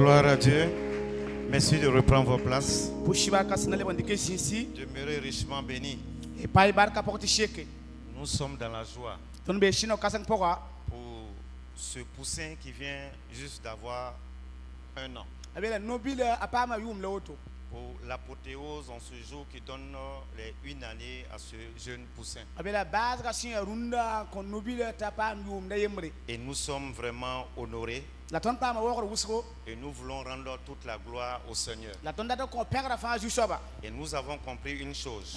Gloire à Dieu. Merci de reprendre vos places. Demeurez richement bénis. Nous sommes dans la joie pour ce poussin qui vient juste d'avoir 1 an. Pour l'apothéose en ce jour qui donne les 1 année à ce jeune poussin. Et nous sommes vraiment honorés. Et nous voulons rendre toute la gloire au Seigneur. Et nous avons compris une chose.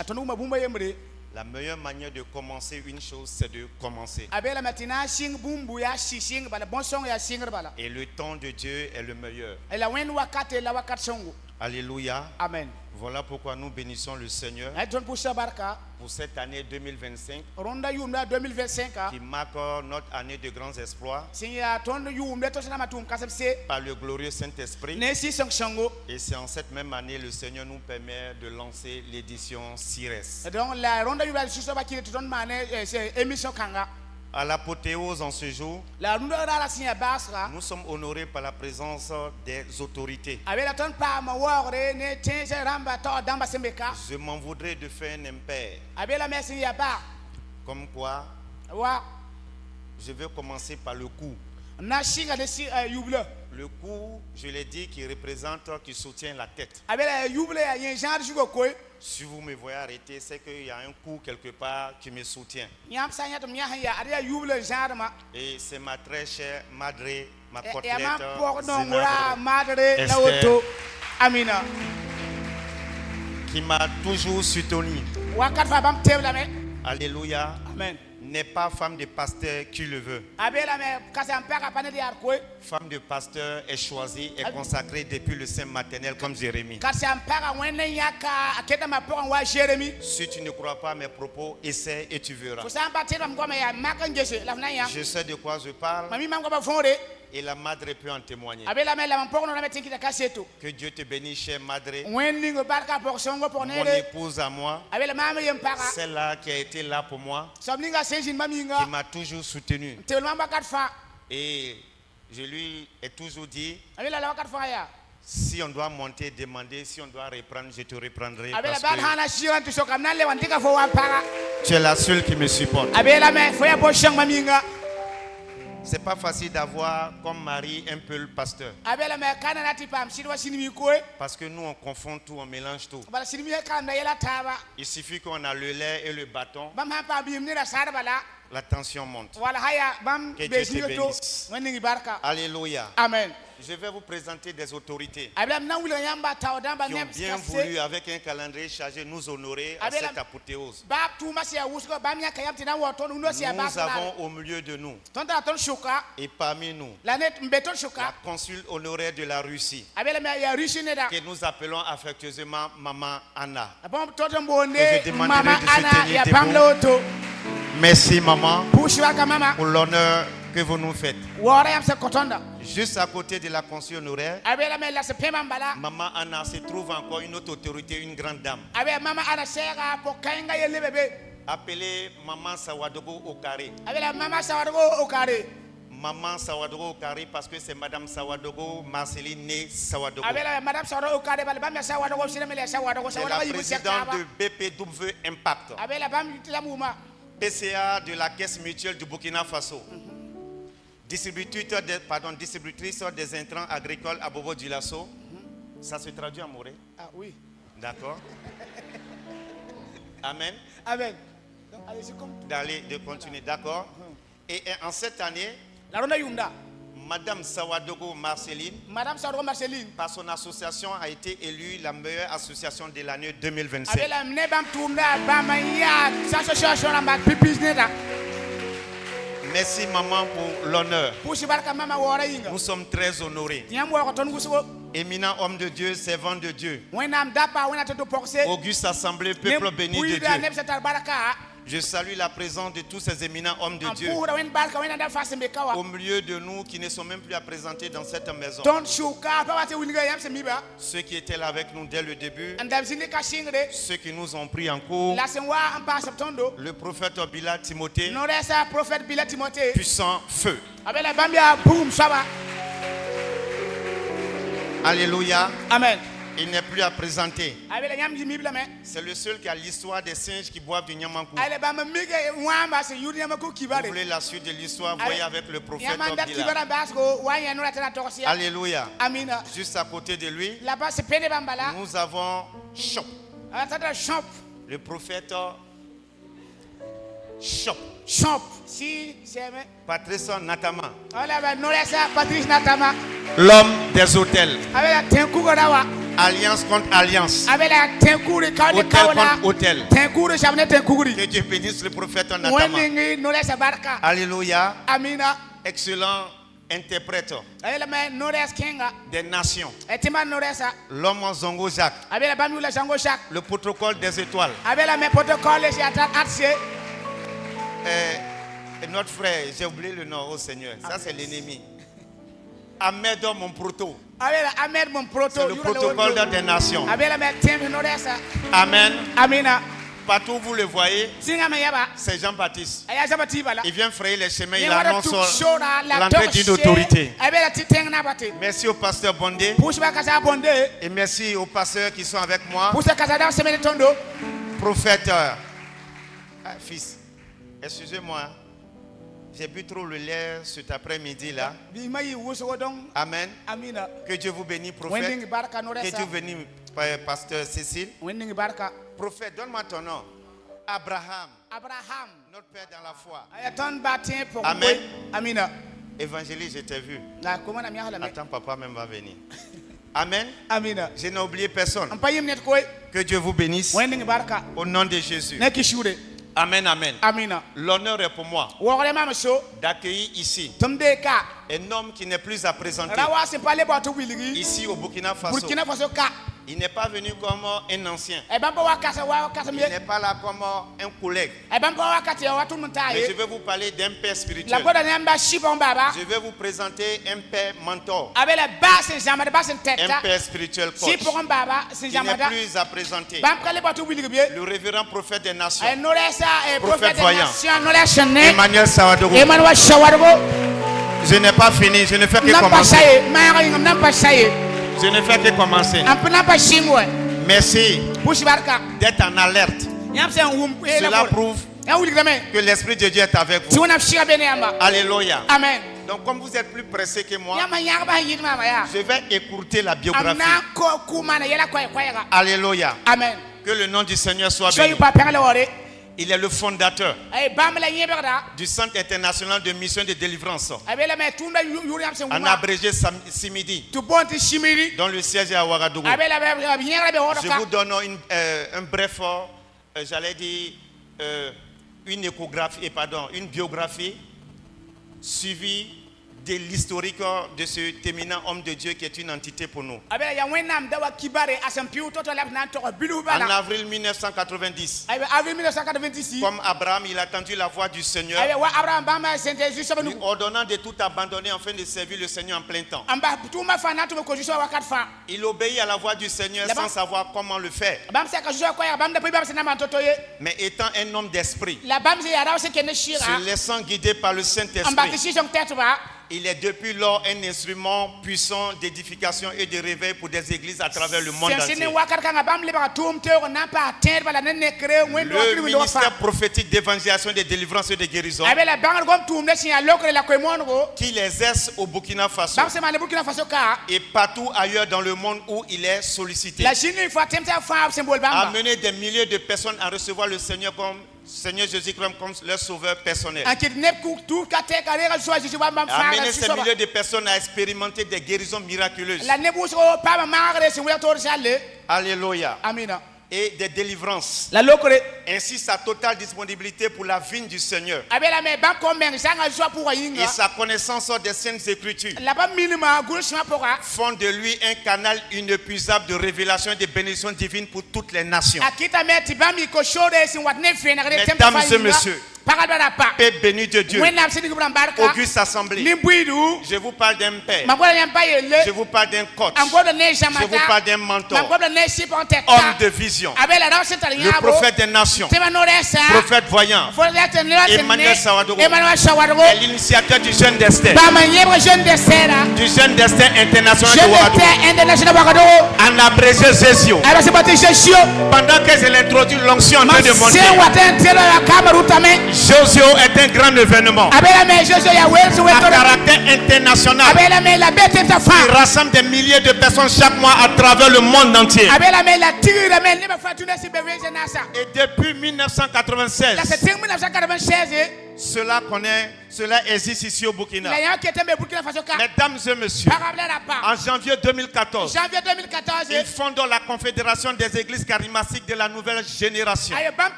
La meilleure manière de commencer une chose, c'est de commencer. Et le temps de Dieu est le meilleur. Alléluia. Amen. Voilà pourquoi nous bénissons le Seigneur pour cette année 2025 qui marque notre année de grands exploits par le glorieux Saint-Esprit. Et c'est en cette même année le Seigneur nous permet de lancer l'édition CIRES. À l'apothéose en ce jour, nous sommes honorés par la présence des autorités. Je m'en voudrais de faire un impair. Comme quoi, je vais commencer par le coup. Le coup, je l'ai dit, qui représente, qui soutient la tête. Si vous me voyez arrêter, c'est qu'il y a un coup quelque part qui me soutient. Et c'est ma très chère madre, ma côtelette, Esther, qui m'a toujours soutenu. Alléluia. Amen. N'est pas femme de pasteur qui le veut. Femme de pasteur est choisie et consacrée depuis le sein maternel comme Jérémie. Si tu ne crois pas à mes propos, essaie et tu verras. Je sais de quoi je parle. Et la madre peut en témoigner. Que Dieu te bénisse, chère madre. Mon épouse à moi, celle-là qui a été là pour moi, qui m'a toujours soutenu. Et je lui ai toujours dit, si on doit monter, demander, si on doit reprendre, je te reprendrai. Parce que tu es la seule qui me supporte. C'est pas facile d'avoir comme mari un peu le pasteur. Parce que nous on confond tout, on mélange tout. Il suffit qu'on a le lait et le bâton. La tension monte. Que Dieu te bénisse. Alléluia. Amen. Je vais vous présenter des autorités qui ont bien voulu, avec un calendrier chargé, nous honorer à cette apothéose. Nous avons au milieu de nous et parmi nous la consul honoraire de la Russie, que nous appelons affectueusement Maman Anna. Et je demanderai de se tenir debout. Merci maman pour l'honneur que vous nous faites. Juste à côté de la consul honoraire, Maman Anna, se trouve encore une autre autorité, une grande dame, appelée Maman Sawadogo Okare. Maman Sawadogo Okare parce que c'est Madame Sawadogo Marceline née Sawadogo. C'est la présidente de BPW Impact, PCA de la Caisse mutuelle du Burkina Faso. Distributrice des intrants agricoles à Bobo Dioulasso. Ça se traduit en moré? Ah oui. D'accord. Amen. Amen. Donc, allez-y de continuer, d'accord. Et en cette année, Madame Sawadogo Marceline, par son association, a été élue la meilleure association de l'année 2027. Merci maman pour l'honneur. Nous sommes très honorés. Éminent homme de Dieu, servant de Dieu. Auguste assemblée, peuple béni de Dieu. Je salue la présence de tous ces éminents hommes de Dieu au milieu de nous qui ne sont même plus à présenter dans cette maison. Ceux qui étaient là avec nous dès le début, ceux qui nous ont pris en cours, le prophète Bila Timothée, puissant feu. Alléluia. Amen. Il n'est plus à présenter. C'est le seul qui a l'histoire des singes qui boivent du Nyamankou. Vous voulez la suite de l'histoire, voyez avec le prophète Obila. Alléluia. Juste à côté de lui, nous avons Chop. Le prophète Chop. Patrice Natama. L'homme des hôtels. Alliance contre alliance. Hôtel contre hôtel. Que Dieu bénisse le prophète Natama. Alléluia. Excellent interprète des nations. L'homme Zongo Jacques. Le protocole des étoiles. Et notre frère, j'ai oublié le nom, au Seigneur. Ça, c'est l'ennemi. Ahmed, mon proto. C'est le protocole des nations. Amen. Partout où vous le voyez, c'est Jean-Baptiste. Il vient frayer les chemins, il annonce l'entrée d'une autorité. Merci au pasteur Bondé. Et merci aux pasteurs qui sont avec moi. Prophète, fils, excusez-moi. J'ai bu trop le lait cet après-midi là. Amen. Que Dieu vous bénisse, prophète. Que Dieu vous bénisse, pasteur Cécile. Prophète, donne-moi ton nom. Abraham. Notre père dans la foi. Amen. Évangéliste, je t'ai vu. Attends, papa même va venir. Amen. Je n'ai oublié personne. Que Dieu vous bénisse. Au nom de Jésus. Amen, amen. L'honneur est pour moi d'accueillir ici un homme qui n'est plus à présenter ici au Burkina Faso. Il n'est pas venu comme un ancien. Il n'est pas là comme un collègue. Mais je vais vous parler d'un père spirituel. Je vais vous présenter un père mentor. Un père spirituel coach. Il n'est plus à présenter. Le révérend prophète des nations. Prophète voyant. Emmanuel Sawadogo. Je n'ai pas fini. Je ne fais que commencer. Je ne fais que commencer. Merci d'être en alerte. Cela prouve que l'Esprit de Dieu est avec vous. Alléluia. Amen. Donc comme vous êtes plus pressé que moi, je vais écourter la biographie. Alléluia. Amen. Que le nom du Seigneur soit béni. Il est le fondateur du Centre international de mission de délivrance, en abrégé Simidi, dont le siège est à Ouagadougou. Je vous donne un bref, j'allais dire, une biographie suivie de l'historique de ce éminent homme de Dieu qui est une entité pour nous. En avril 1990, comme Abraham, il a entendu la voix du Seigneur, lui ordonnant de tout abandonner afin de servir le Seigneur en plein temps. Il obéit à la voix du Seigneur sans savoir comment le faire. Mais étant un homme d'esprit, se laissant guider par le Saint-Esprit, il est depuis lors un instrument puissant d'édification et de réveil pour des églises à travers le monde entier. Le ministère prophétique d'évangélisation, de délivrance et de guérison qu'il exerce au Burkina Faso et partout ailleurs dans le monde où il est sollicité, a mené des milliers de personnes à recevoir le Seigneur Seigneur Jésus-Christ comme leur sauveur personnel. A amené ces milliers de personnes à expérimenter des guérisons miraculeuses. Alléluia. Amen. Et des délivrances. Ainsi sa totale disponibilité pour la vigne du Seigneur. Et sa connaissance des saintes écritures font de lui un canal inépuisable de révélation et de bénédiction divine pour toutes les nations. Mesdames et messieurs, Paix béni de Dieu. Auguste Assemblée. Je vous parle d'un père. Je vous parle d'un coach. Je vous parle d'un mentor. Homme de vision. Le prophète des nations. Prophète voyant. Emmanuel Sawadoro. Et l'initiateur du jeune destin. Du jeune destin international de Ouagadougou. En abrégé Zézio. Pendant que je l'introduis, l'onction en train de monter. Josio est un grand événement à caractère international. Il rassemble des milliers de personnes chaque mois à travers le monde entier. Et depuis 1996, cela existe ici au Burkina. Mesdames et messieurs, en janvier 2014, ils fondent la Confédération des Églises charismatiques de la nouvelle génération,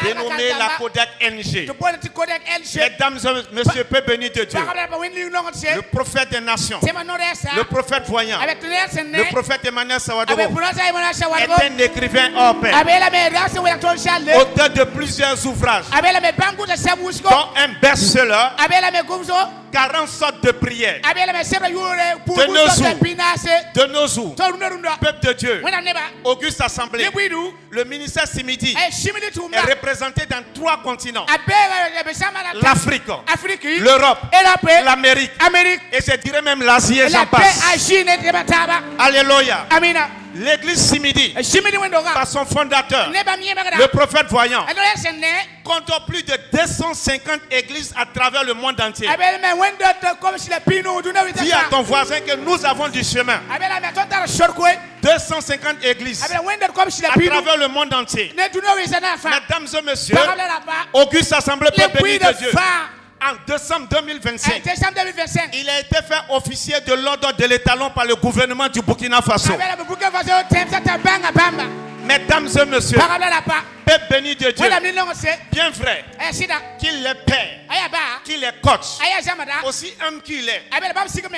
dénommée la Kodak NG. Mesdames et messieurs, peu bénis de Dieu, le prophète des nations, le prophète voyant, le prophète Emmanuel Sawadoro est un écrivain hors pair, auteur de plusieurs ouvrages, dont un best-seller, 40 sortes de prières. De nos jours, peuple de Dieu, Auguste Assemblée, le ministère Simidi est représenté dans 3 continents: l'Afrique, l'Europe, l'Amérique, et je dirais même l'Asie, et j'en passe. Alléluia. L'église Simidi, par son fondateur, le prophète voyant, compte plus de 250 églises à travers le monde entier. Dis à ton voisin que nous avons du chemin. 250 églises à travers le monde entier. Mesdames et messieurs, Auguste Assemblée, peuple béni de Dieu. En décembre 2025, il a été fait officier de l'ordre de l'étalon par le gouvernement du Burkina Faso. Mesdames et messieurs, peuple béni de Dieu, bien vrai qu'il est père, qu'il est coach, aussi homme qu'il est,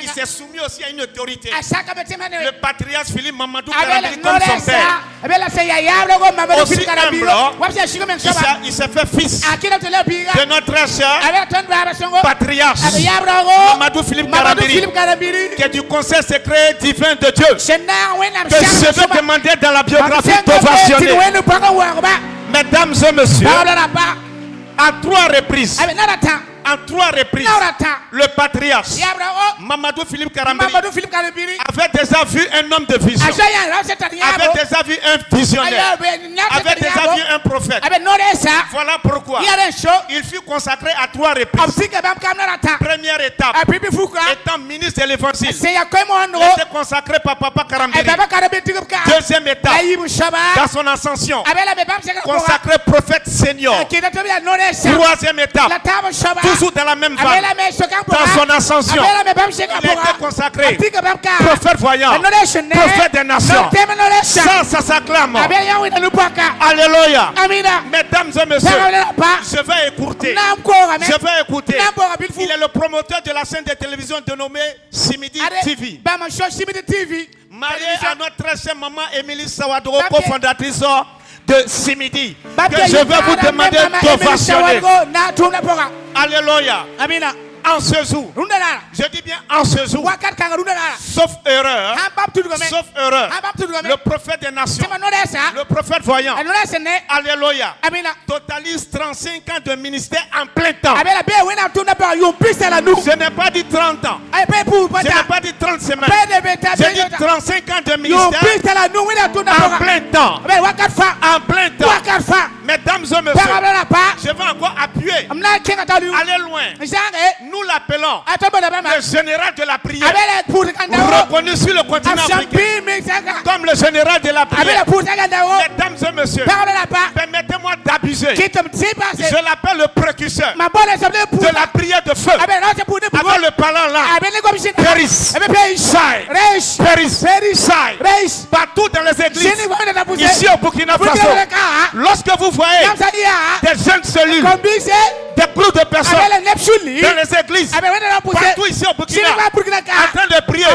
il s'est soumis aussi à une autorité. Le patriarche Philippe Mamadou Karambili comme son père, aussi humble, il s'est fait fils de notre cher patriarche Mamadou Philippe Karambili, qui est du conseil secret divin de Dieu, que je vais demander dans la biographie d'ovationner. Mesdames et messieurs, à 3 reprises, le patriarche Mamadou Philippe Karambili avait déjà vu un homme de vision, avait déjà vu un visionnaire, avait déjà vu un prophète. Voilà pourquoi il fut consacré à 3 reprises. Première étape, étant ministre de l'évangile, il était consacré par Papa Karambili. Deuxième étape, dans son ascension, consacré prophète senior. Troisième étape, toujours dans la même vague, dans son ascension, il a été consacré prophète voyant, prophète des nations. Ça s'acclame. Alléluia. Mesdames et messieurs, je vais écouter. Il est le promoteur de la chaîne de télévision dénommée Simidi TV. Marié à notre très chère maman Émilie Sawadoro, cofondatrice de Simidi, que je vais vous demander d'ovationner. Alléluia. En ce jour, je dis bien en ce jour, sauf erreur, le prophète des nations, le prophète voyant, alléluia, totalise 35 ans de ministère en plein temps. Je n'ai pas dit 30 ans, je n'ai pas dit 30 semaines, j'ai dit 35 ans de ministère en plein temps. En plein temps. Mesdames et messieurs, je vais encore appuyer, aller loin. Nous l'appelons le général de la prière, reconnu sur le continent africain comme le général de la prière. Mesdames et messieurs, permettez-moi d'abuser. Je l'appelle le précurseur de la prière de feu. Avant le parlant là, partout dans les églises, ici au Burkina Faso, lorsque vous voyez des jeunes cellules, des groupes de personnes dans les églises, partout ici au Burkina, en train de prier,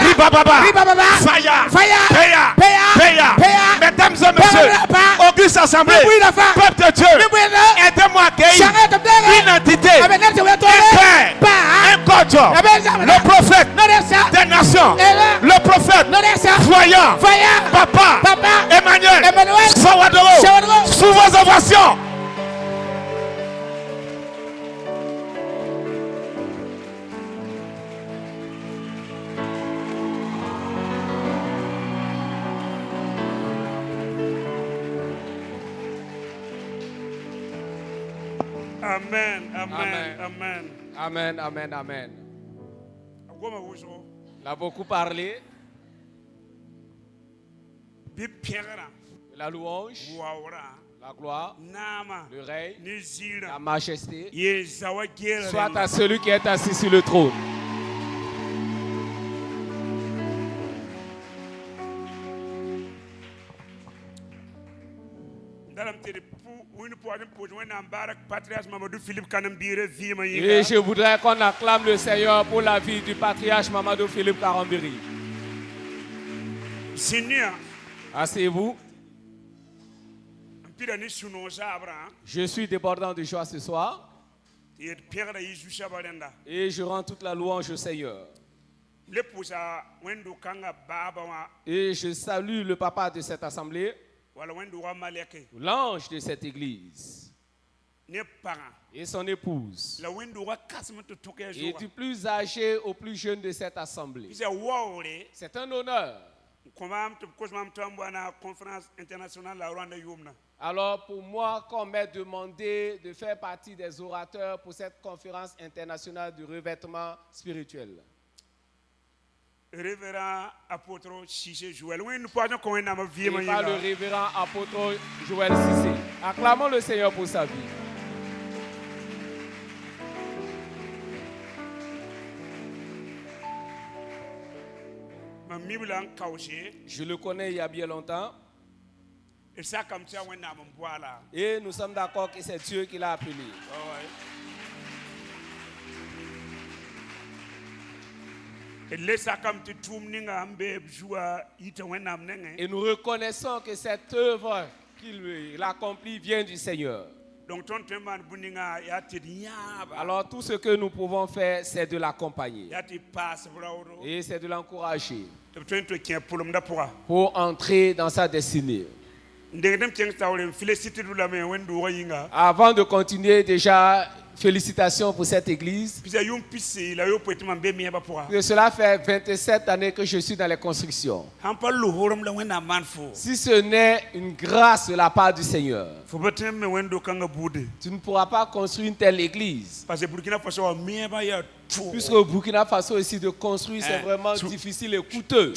Ribababa, Faya, Peya, mesdames et messieurs, Auguste Assemblée, peuple de Dieu, aidez-moi Trésor, le prophète des nations, le prophète voyant, Papa, Emmanuel, Sawadoro, sous vos ovations. Amen, amen, amen. Amen, amen, amen. On a beaucoup parlé de la louange, la gloire, le règne, la majesté, soit à celui qui est assis sur le trône. Et je voudrais qu'on acclame le Seigneur pour la vie du patriarche Mamadou Philippe Karambiri. Asseyez-vous. Je suis débordant de joie ce soir. Et je rends toute la louange au Seigneur. Et je salue le papa de cette assemblée, l'ange de cette église et son épouse, et du plus âgé au plus jeune de cette assemblée. C'est un honneur. Alors pour moi, qu'on m'ait demandé de faire partie des orateurs pour cette conférence internationale du revêtement spirituel. Révérend apôtre Cissé Joël. Oui, nous parlons comme un homme vieux. Et par le révérend apôtre Joël Cissé. Acclamons le Seigneur pour sa vie. Je le connais il y a bien longtemps. Et nous sommes d'accord que c'est Dieu qui l'a appelé. Et nous reconnaissons que cette œuvre qu'il accomplit vient du Seigneur. Alors tout ce que nous pouvons faire, c'est de l'accompagner. Et c'est de l'encourager pour entrer dans sa destinée. Avant de continuer, déjà, félicitations pour cette église. Et cela fait 27 années que je suis dans les constructions. Si ce n'est une grâce de la part du Seigneur, tu ne pourras pas construire une telle église. Puisque au Burkina Faso ici de construire c'est vraiment difficile et coûteux.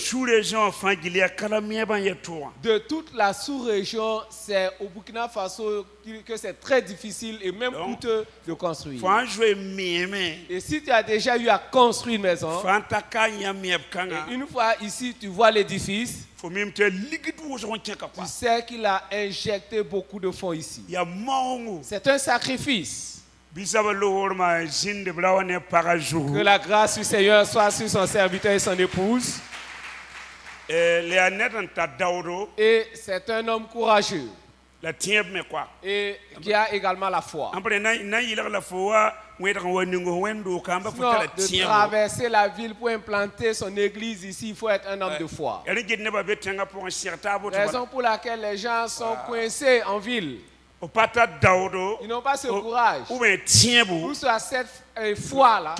De toute la sous-région, c'est au Burkina Faso que c'est très difficile et même coûteux de construire. Et si tu as déjà eu à construire une maison, et une fois ici tu vois l'édifice, tu sais qu'il a injecté beaucoup de fonds ici. C'est un sacrifice. Que la grâce du Seigneur soit sur son serviteur et son épouse. Et c'est un homme courageux. Et qui a également la foi. De traverser la ville pour implanter son église ici, il faut être un homme de foi. Raison pour laquelle les gens sont coincés en ville. Ils n'ont pas ce courage. Ou sur cette foi-là,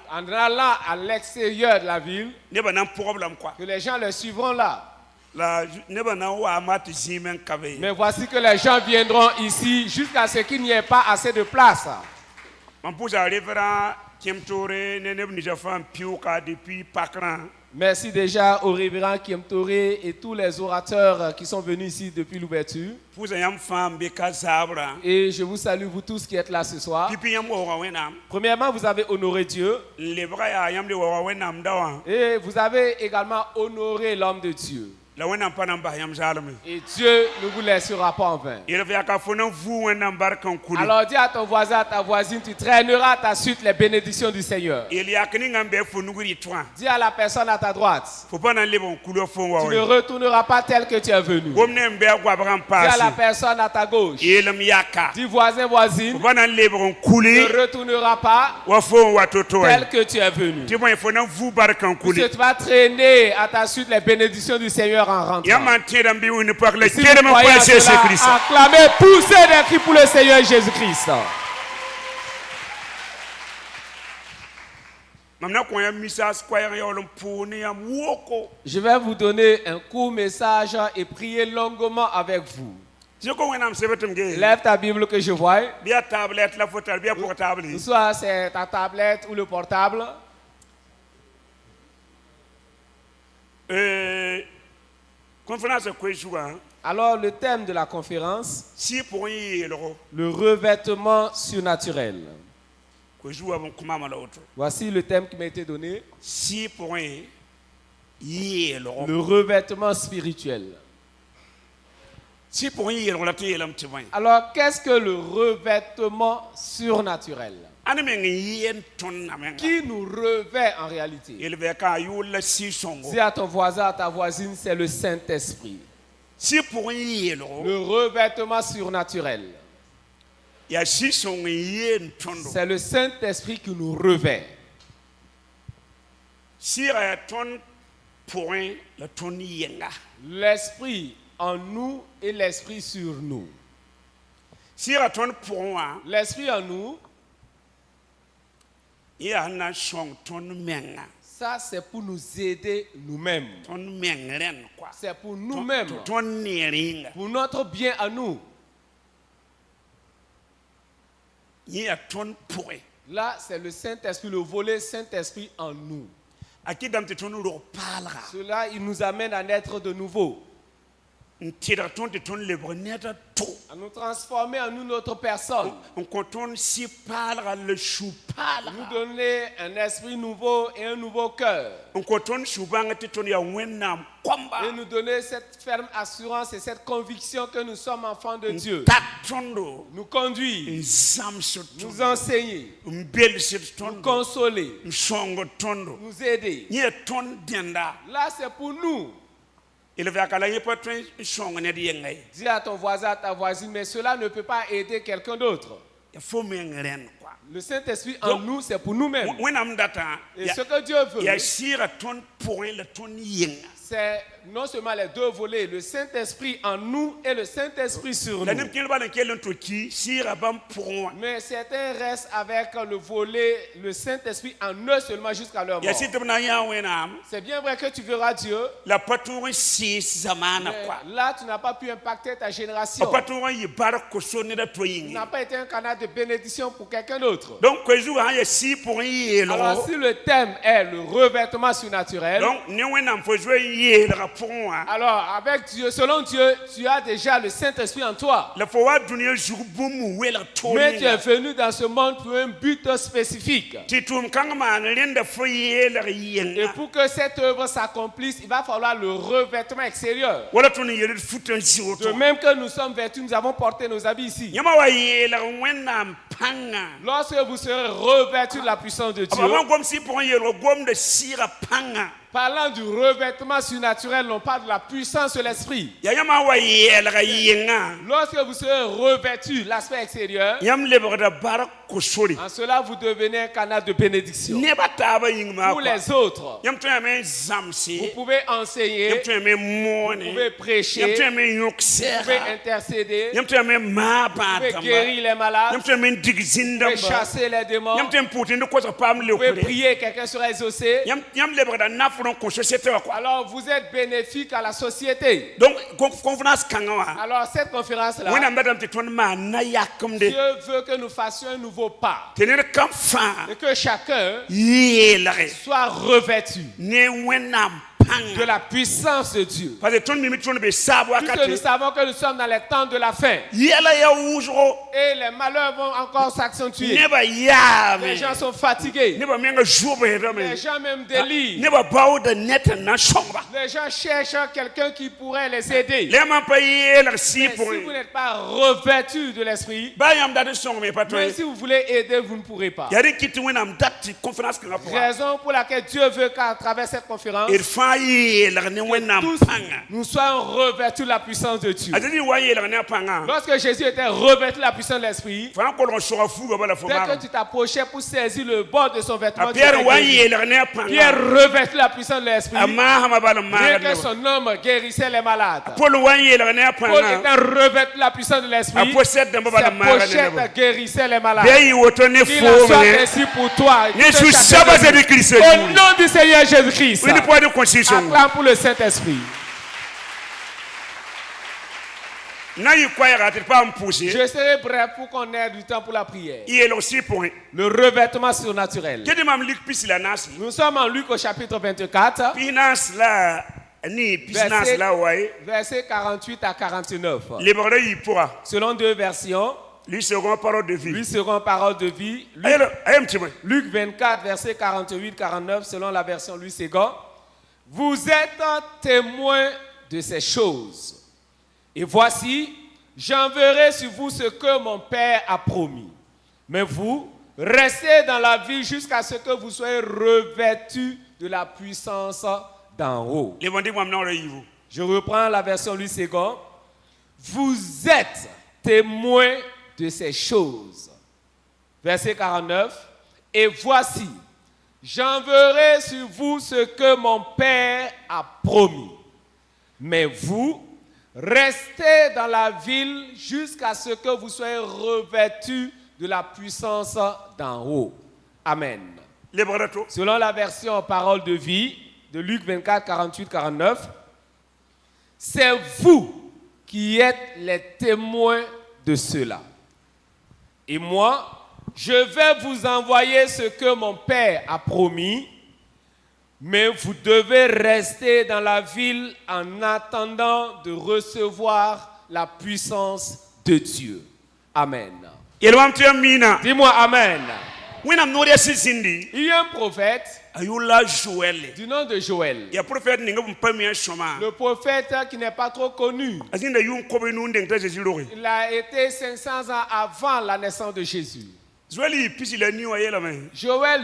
en allant à l'extérieur de la ville, que les gens les suivront là. Mais voici que les gens viendront ici jusqu'à ce qu'il n'y ait pas assez de place. Merci déjà au révérend Kiem Touré et tous les orateurs qui sont venus ici depuis l'ouverture. Et je vous salue vous tous qui êtes là ce soir. Premièrement, vous avez honoré Dieu. Et vous avez également honoré l'homme de Dieu. Et Dieu ne vous laissera pas en vain. Alors dis à ton voisin, à ta voisine, tu traîneras à ta suite les bénédictions du Seigneur. Dis à la personne à ta droite, tu ne retourneras pas tel que tu es venu. Dis à la personne à ta gauche, dis voisin, voisine, tu ne retourneras pas tel que tu es venu. Puisque tu vas traîner à ta suite les bénédictions du Seigneur en rentrant. Si vous croyez à cela, acclamez, poussez des cris pour le Seigneur Jésus-Christ. Je vais vous donner un court message et prier longuement avec vous. Lève ta Bible que je vois. Soit c'est ta tablette ou le portable. Alors le thème de la conférence, le revêtement surnaturel. Voici le thème qui m'a été donné. Le revêtement spirituel. Alors qu'est-ce que le revêtement surnaturel? Qui nous revêt en réalité? Dis à ton voisin, à ta voisine, c'est le Saint-Esprit. Le revêtement surnaturel. C'est le Saint-Esprit qui nous revêt. L'Esprit en nous et l'Esprit sur nous. L'Esprit en nous, ça c'est pour nous aider nous-mêmes. C'est pour nous-mêmes. Pour notre bien à nous. Là, c'est le Saint-Esprit, le volet Saint-Esprit en nous. Cela, il nous amène à naître de nouveau. À nous transformer en nous notre personne. Nous donner un esprit nouveau et un nouveau cœur. Et nous donner cette ferme assurance et cette conviction que nous sommes enfants de Dieu. Nous conduire, nous enseigner, nous consoler, nous aider. Là, c'est pour nous. Dis à ton voisin, à ta voisine, mais cela ne peut pas aider quelqu'un d'autre. Le Saint-Esprit en nous, c'est pour nous-mêmes. Et ce que Dieu veut, c'est non seulement les deux volets, le Saint-Esprit en nous et le Saint-Esprit sur nous. Mais certains restent avec le volet, le Saint-Esprit en eux seulement jusqu'à leur mort. C'est bien vrai que tu verras Dieu. Mais là, tu n'as pas pu impacter ta génération. Tu n'as pas été un canal de bénédiction pour quelqu'un d'autre. Alors si le thème est le revêtement surnaturel, alors avec Dieu, selon Dieu, tu as déjà le Saint-Esprit en toi. Mais tu es venu dans ce monde pour un but spécifique. Et pour que cette œuvre s'accomplisse, il va falloir le revêtement extérieur. De même que nous sommes vêtus, nous avons porté nos habits ici. Lorsque vous serez revêtus de la puissance de Dieu, parlant du revêtement surnaturel, non pas de la puissance de l'esprit. Lorsque vous serez revêtus l'aspect extérieur, en cela vous devenez un canal de bénédiction. Pour les autres, vous pouvez enseigner, vous pouvez prêcher, vous pouvez intercéder, vous pouvez guérir les malades, vous pouvez chasser les démons, vous pouvez prier, quelqu'un sera exaucé. Alors vous êtes bénéfique à la société. Alors cette conférence-là, Dieu veut que nous fassions un nouveau pas. Et que chacun soit revêtu de la puissance de Dieu. Puisque nous savons que nous sommes dans les temps de la fin. Et les malheurs vont encore s'accentuer. Les gens sont fatigués. Les gens même délirent. Les gens cherchent quelqu'un qui pourrait les aider. Mais si vous n'êtes pas revêtu de l'esprit, même si vous voulez aider, vous ne pourrez pas. Raison pour laquelle Dieu veut qu'à travers cette conférence, tous nous soyons revêtus de la puissance de Dieu. Lorsque Jésus était revêtu de la puissance de l'esprit, dès que tu t'approchais pour saisir le bord de son vêtement, Pierre revêtu de la puissance de l'esprit, bien que son homme guérissait les malades. Paul était revêtu de la puissance de l'esprit, ses pochettes guérissaient les malades. Qu'il en soit ainsi pour toi. Au nom du Seigneur Jésus-Christ, acclame pour le Saint-Esprit. Je serai bref pour qu'on ait du temps pour la prière. Le revêtement surnaturel. Nous sommes en Luc au chapitre 24. Versets 48 à 49. Selon deux versions. Lui seront parole de vie. Lui seront parole de vie. Luc 24, verset 48-49, selon la version Louis II. Vous êtes témoins de ces choses. Et voici, j'enverrai sur vous ce que mon Père a promis. Mais vous, restez dans la ville jusqu'à ce que vous soyez revêtus de la puissance d'en haut. Je reprends la version Louis II. Vous êtes témoins de ces choses. Verset 49. Et voici, j'enverrai sur vous ce que mon Père a promis. Mais vous, restez dans la ville jusqu'à ce que vous soyez revêtus de la puissance d'en haut. Amen. Selon la version Parole de vie de Luc 24, 48, 49, c'est vous qui êtes les témoins de cela. Et moi, je vais vous envoyer ce que mon Père a promis, mais vous devez rester dans la ville en attendant de recevoir la puissance de Dieu. Amen. Dis-moi Amen. Il y a un prophète du nom de Joël. Le prophète qui n'est pas trop connu. Il a été 500 ans avant la naissance de Jésus. Joël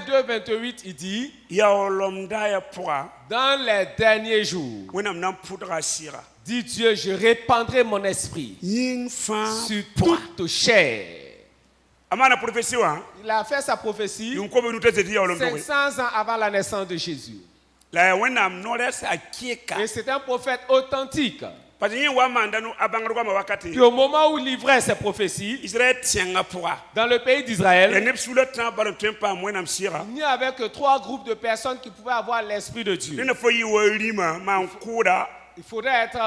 2, 28, il dit, dans les derniers jours, dit Dieu, je répandrai mon esprit sur toute chair. Il a fait sa prophétie 500 ans avant la naissance de Jésus. Et c'est un prophète authentique. Puis au moment où il livrait ses prophéties, dans le pays d'Israël, il n'y avait que 3 groupes de personnes qui pouvaient avoir l'Esprit de Dieu. Il faudrait être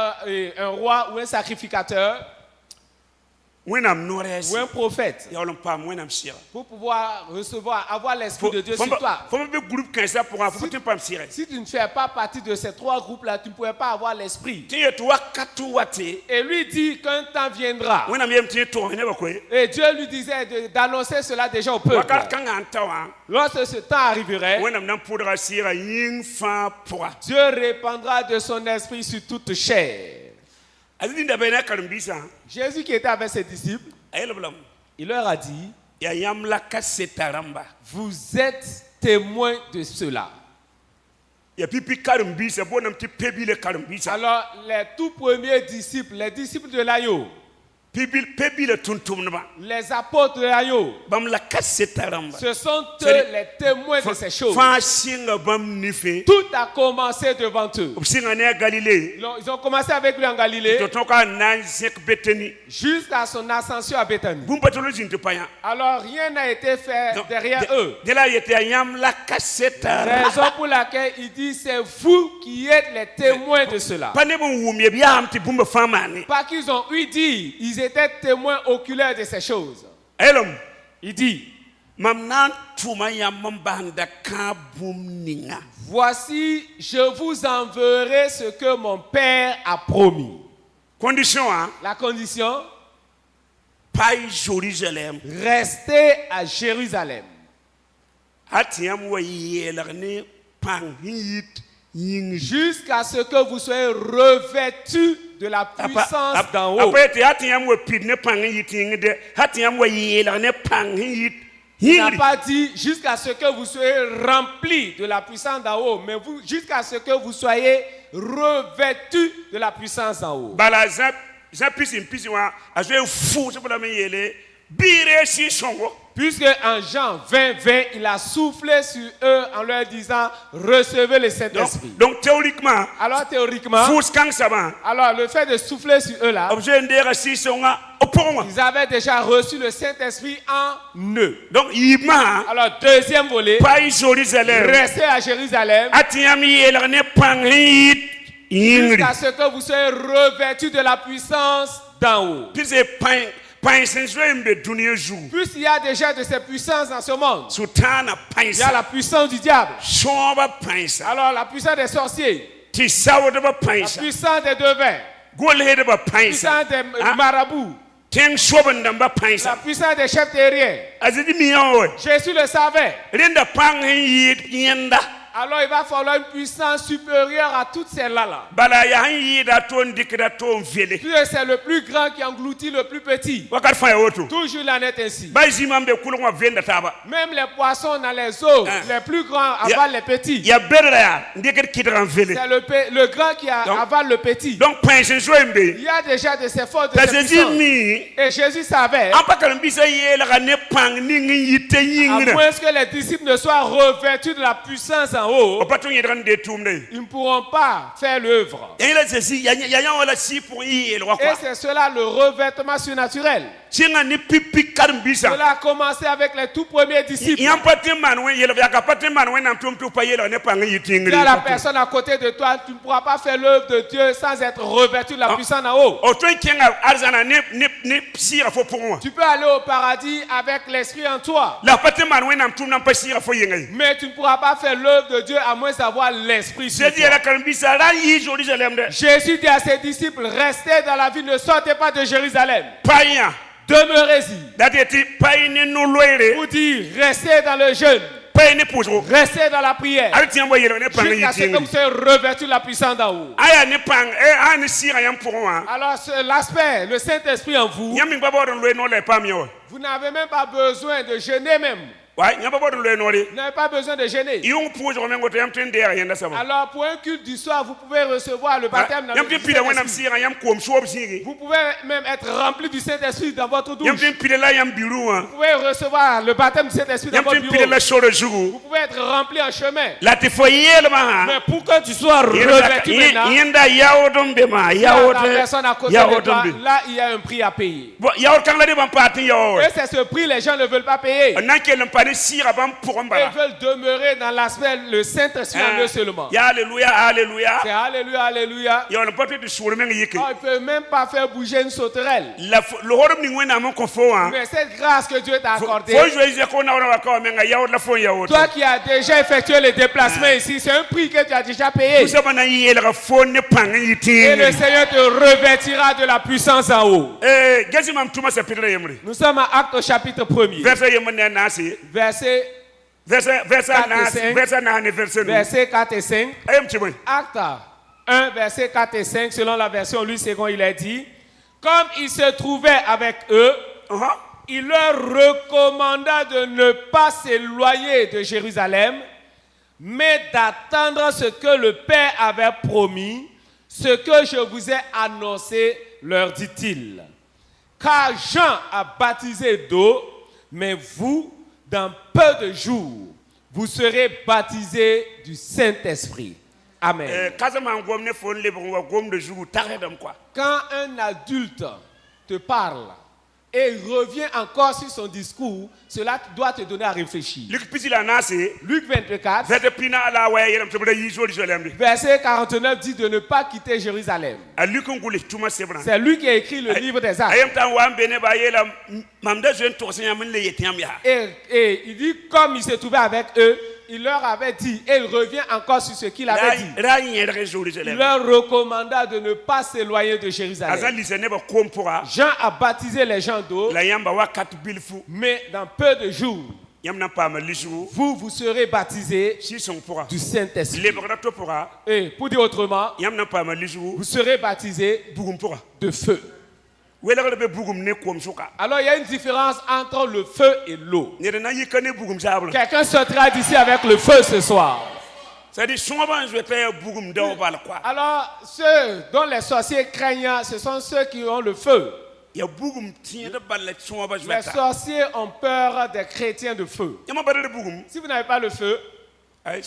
un roi ou un sacrificateur, ou un prophète, pour pouvoir avoir l'Esprit de Dieu sur toi. Si tu ne fais pas partie de ces 3 groupes-là, tu ne pourrais pas avoir l'Esprit. Et lui dit qu'un temps viendra. Et Dieu lui disait d'annoncer cela déjà au peuple. Lorsque ce temps arriverait, Dieu répandra de son esprit sur toute chair. Jésus qui était avec ses disciples, il leur a dit, vous êtes témoins de cela. Alors les tout premiers disciples, les disciples de l'agneau, les apôtres de l'agneau, ce sont eux les témoins de ces choses. Tout a commencé devant eux. Ils ont commencé avec lui en Galilée jusqu'à son ascension à Béthanie. Alors rien n'a été fait derrière eux. Raison pour laquelle il dit c'est vous qui êtes les témoins de cela. Pas qu'ils ont eu dit, ils étaient témoins oculaires de ces choses. Il dit, Voici, je vous enverrai ce que mon Père a promis. Condition, hein? La condition, pas Jérusalem. Restez à Jérusalem. Jusqu'à ce que vous soyez revêtus de la puissance d'en haut. Il n'a pas dit jusqu'à ce que vous soyez remplis de la puissance d'en haut, mais jusqu'à ce que vous soyez revêtus de la puissance d'en haut. Puisque en Jean 20:20, il a soufflé sur eux en leur disant recevez le Saint-Esprit. Donc théoriquement, alors le fait de souffler sur eux là, ils avaient déjà reçu le Saint-Esprit en eux. Donc alors deuxième volet, restez à Jérusalem jusqu'à ce que vous soyez revêtus de la puissance d'en haut. Puisqu'il y a déjà de ces puissances dans ce monde, il y a la puissance du diable, alors la puissance des sorciers, la puissance des devins, la puissance des marabouts, la puissance des chefs terriens. Jésus le savait. Alors il va falloir une puissance supérieure à toutes celles-là. Puisque c'est le plus grand qui engloutit le plus petit. Toujours il en est ainsi. Même les poissons dans les eaux, les plus grands avalent les petits. C'est le grand qui avale le petit. Donc il y a déjà de ces forces de cette puissance. Et Jésus savait, à moins que les disciples ne soient revêtus de la puissance en haut, ils ne pourront pas faire l'œuvre. Et c'est cela le revêtement surnaturel. Cela a commencé avec les tout premiers disciples. Il y a la personne à côté de toi, tu ne pourras pas faire l'œuvre de Dieu sans être revêtu de la puissance en haut. Tu peux aller au paradis avec l'esprit en toi, mais tu ne pourras pas faire l'œuvre de Dieu à moins d'avoir l'esprit sur toi. Jésus dit à ses disciples, restez dans la ville, ne sortez pas de Jérusalem. Demeurez-y. Vous dire, restez dans le jeûne. Restez dans la prière. Jusqu'à ce que vous soyez revêtus de la puissance d'en haut. Alors l'aspect, le Saint-Esprit en vous, vous n'avez même pas besoin de jeûner même. Vous n'avez pas besoin de gêner. Alors pour un culte du soir, vous pouvez recevoir le baptême dans le Saint-Esprit. Vous pouvez même être rempli du Saint-Esprit dans votre douche. Vous pouvez recevoir le baptême du Saint-Esprit dans votre bureau. Vous pouvez être rempli en chemin. Mais pour que tu sois revêtu maintenant, il y a la personne à côté de toi, là il y a un prix à payer. Et c'est ce prix les gens ne veulent pas payer. Ils veulent demeurer dans l'aspect, le Saint-Esprit en eux seulement. Alléluia, alléluia. C'est alléluia, alléluia. Il ne peut même pas faire bouger une sauterelle. Mais cette grâce que Dieu t'a accordée, toi qui as déjà effectué les déplacements ici, c'est un prix que tu as déjà payé. Et le Seigneur te revêtira de la puissance en haut. Nous sommes à Actes au chapitre 1er. Verset 4 et 5. Acte 1, verset 4 et 5, selon la version Louis II, il a dit, comme il se trouvait avec eux, il leur recommanda de ne pas s'éloigner de Jérusalem, mais d'attendre ce que le Père avait promis, ce que je vous ai annoncé, leur dit-il. Car Jean a baptisé d'eau, mais vous, dans peu de jours, vous serez baptisés du Saint-Esprit. Amen. Quand un adulte te parle et revient encore sur son discours, cela doit te donner à réfléchir. Luc 24, verset 49 dit de ne pas quitter Jérusalem. C'est lui qui a écrit le livre des Actes. Et il dit, comme il se trouvait avec eux, il leur avait dit, et il revient encore sur ce qu'il avait dit. Il leur recommanda de ne pas s'éloigner de Jérusalem. Jean a baptisé les gens d'eau, mais dans peu de jours, vous serez baptisés du Saint-Esprit. Et pour dire autrement, vous serez baptisés de feu. Alors il y a une différence entre le feu et l'eau. Quelqu'un sortira d'ici avec le feu ce soir. Alors ceux dont les sorciers craignent, ce sont ceux qui ont le feu. Les sorciers ont peur des chrétiens de feu. Si vous n'avez pas le feu, les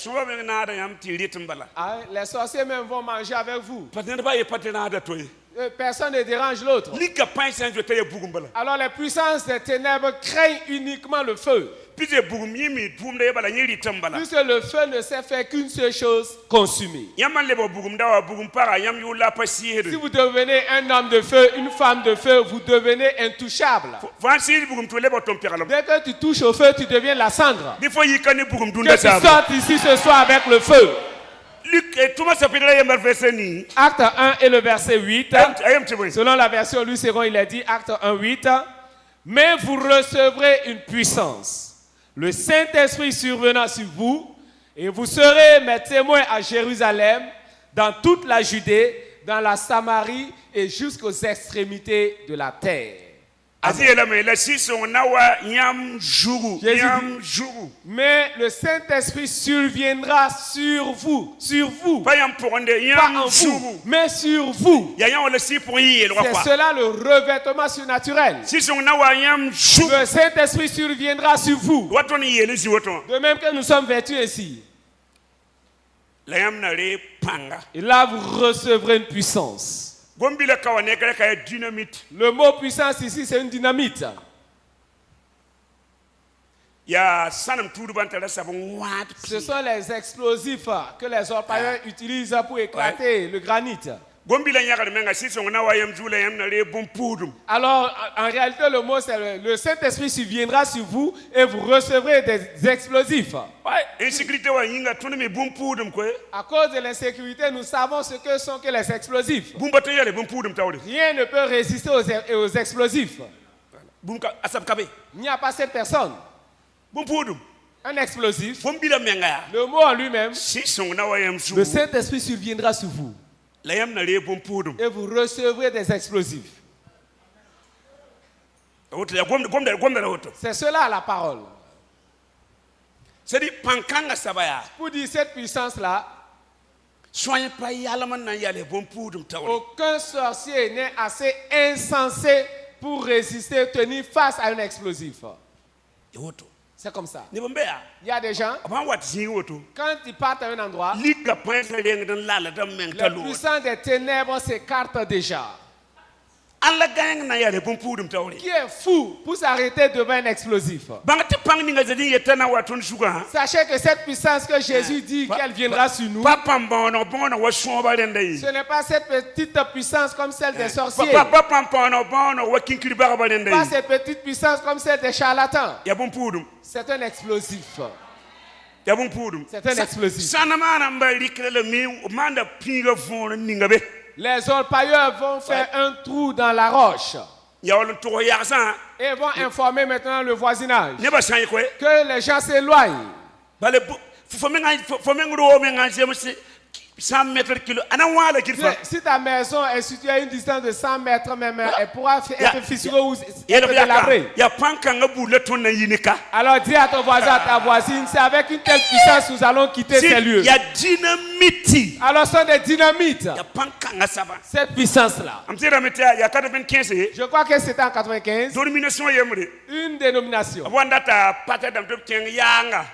sorciers même vont manger avec vous. Personne ne dérange l'autre. Alors les puissances des ténèbres craignent uniquement le feu. Puisque le feu ne sait faire qu'une seule chose, consumer. Si vous devenez un homme de feu, une femme de feu, vous devenez intouchable. Dès que tu touches au feu, tu deviens la cendre. Que tu sortes ici ce soir avec le feu. Acte 1 et le verset 8. Selon la version Louis II, il a dit, Acte 1, 8. Mais vous recevrez une puissance, le Saint-Esprit survenant sur vous, et vous serez mes témoins à Jérusalem, dans toute la Judée, dans la Samarie et jusqu'aux extrémités de la terre. Mais le Saint-Esprit surviendra sur vous, pas en vous, mais sur vous. C'est cela le revêtement surnaturel. Le Saint-Esprit surviendra sur vous. De même que nous sommes vêtus ici. Et là, vous recevrez une puissance. Le mot puissance ici, c'est une dynamite. Ce sont les explosifs que les orpailleurs utilisent pour éclater le granit. Alors, en réalité, le mot, c'est le Saint-Esprit surviendra sur vous et vous recevrez des explosifs. À cause de l'insécurité, nous savons ce que sont que les explosifs. Rien ne peut résister aux explosifs. Il n'y a pas cette personne. Un explosif, le mot en lui-même, le Saint-Esprit surviendra sur vous. Et vous recevrez des explosifs. C'est cela la parole. Pour dire cette puissance-là, aucun sorcier n'est assez insensé pour résister, tenir face à un explosif. C'est comme ça. Il y a des gens, quand ils partent à un endroit, les puissants des ténèbres s'écartent déjà. Qui est fou pour s'arrêter devant un explosif? Sachez que cette puissance que Jésus dit qu'elle viendra sur nous, ce n'est pas cette petite puissance comme celle des sorciers. Pas cette petite puissance comme celle des charlatans. C'est un explosif. C'est un explosif. Les orpailleurs vont faire un trou dans la roche et vont informer maintenant le voisinage que les gens s'éloignent. 100 mètres kilo. Si ta maison est située à une distance de 100 mètres, même, elle pourra être fissurée ou être délabrée. Alors dis à ton voisin, à ta voisine, c'est avec une telle puissance que nous allons quitter ces lieux. Alors ce sont des dynamites. Cette puissance-là. Je crois que c'était en 95. Une dénomination.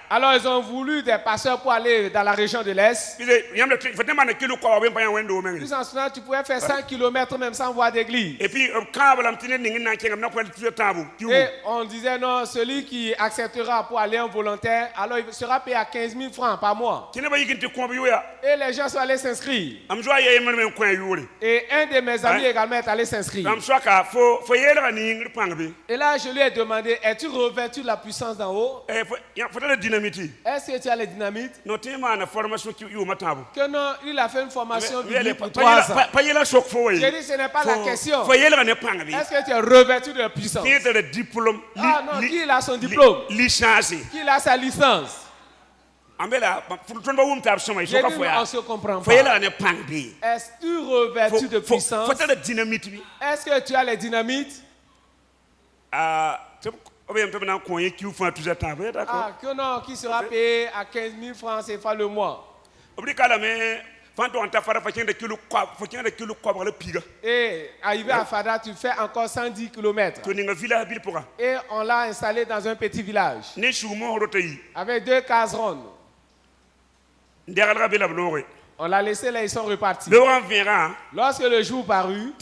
Alors ils ont voulu des pasteurs pour aller dans la région de l'Est. Plus en ce temps, tu pouvais faire 5 km même sans voir d'église. Et puis, Et on disait non, celui qui acceptera pour aller en volontaire, alors il sera payé à 15 000 francs par mois. Et les gens sont allés s'inscrire. Et un de mes amis également est allé s'inscrire. Et là, je lui ai demandé, es-tu revêtu de la puissance d'en haut? Est-ce que tu as les dynamites? Que non, il a fait une formation biblique pour 3 ans. J'ai dit, ce n'est pas la question. Est-ce que tu es revêtu de la puissance? Ah non, qui a son diplôme? Qui a sa licence? On se comprend pas. Est-ce que tu es revêtu de puissance? Est-ce que tu as les dynamites? Que non, qui sera payé à 15 000 francs CFA le mois. Et arrivé à Fada, tu fais encore 110 km. Et on l'a installé dans un petit village avec 2 cases rondes. On l'a laissé là, ils sont repartis. Lorsque le jour parut,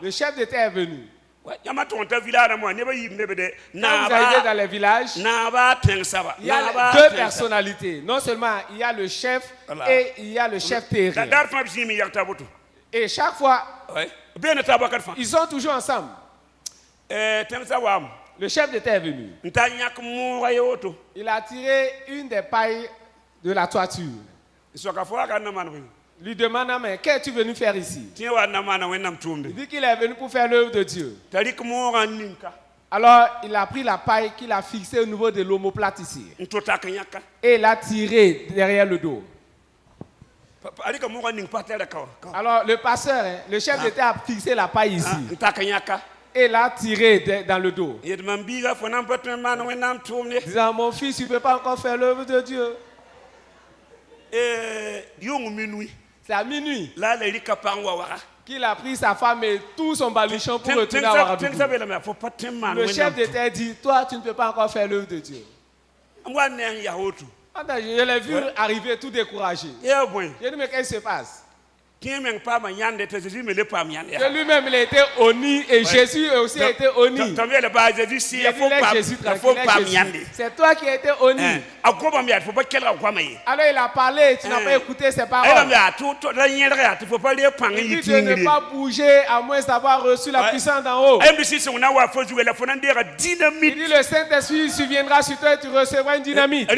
le chef d'État est venu. Quand vous arrivez dans les villages, il y a 2 personnalités. Non seulement il y a le chef et il y a le chef terrien. Et chaque fois, ils sont toujours ensemble. Le chef d'État est venu. Il a tiré une des pailles de la toiture. Lui demande, mais qu'es-tu venu faire ici? Il dit qu'il est venu pour faire l'œuvre de Dieu. Alors, il a pris la paille qu'il a fixée au niveau de l'omoplate ici. Et il l'a tiré derrière le dos. Alors, le pasteur, le chef d'État a fixé la paille ici. Et l'a tiré dans le dos. Disant, mon fils, tu ne peux pas encore faire l'œuvre de Dieu. C'est à minuit qu'il a pris sa femme et tout son baluchon pour retourner à Ouagadougou. Le chef d'État dit, toi, tu ne peux pas encore faire l'œuvre de Dieu. Je l'ai vu arriver tout découragé. J'ai dit, mais qu'est-ce qui se passe? Que lui-même il a été honni et Jésus aussi a été honni. C'est toi qui as été honni. Alors il a parlé, tu n'as pas écouté ses paroles. Il dit de ne pas bouger à moins d'avoir reçu la puissance d'en haut. Il dit le Saint-Esprit surviendra sur toi et tu recevras une dynamite.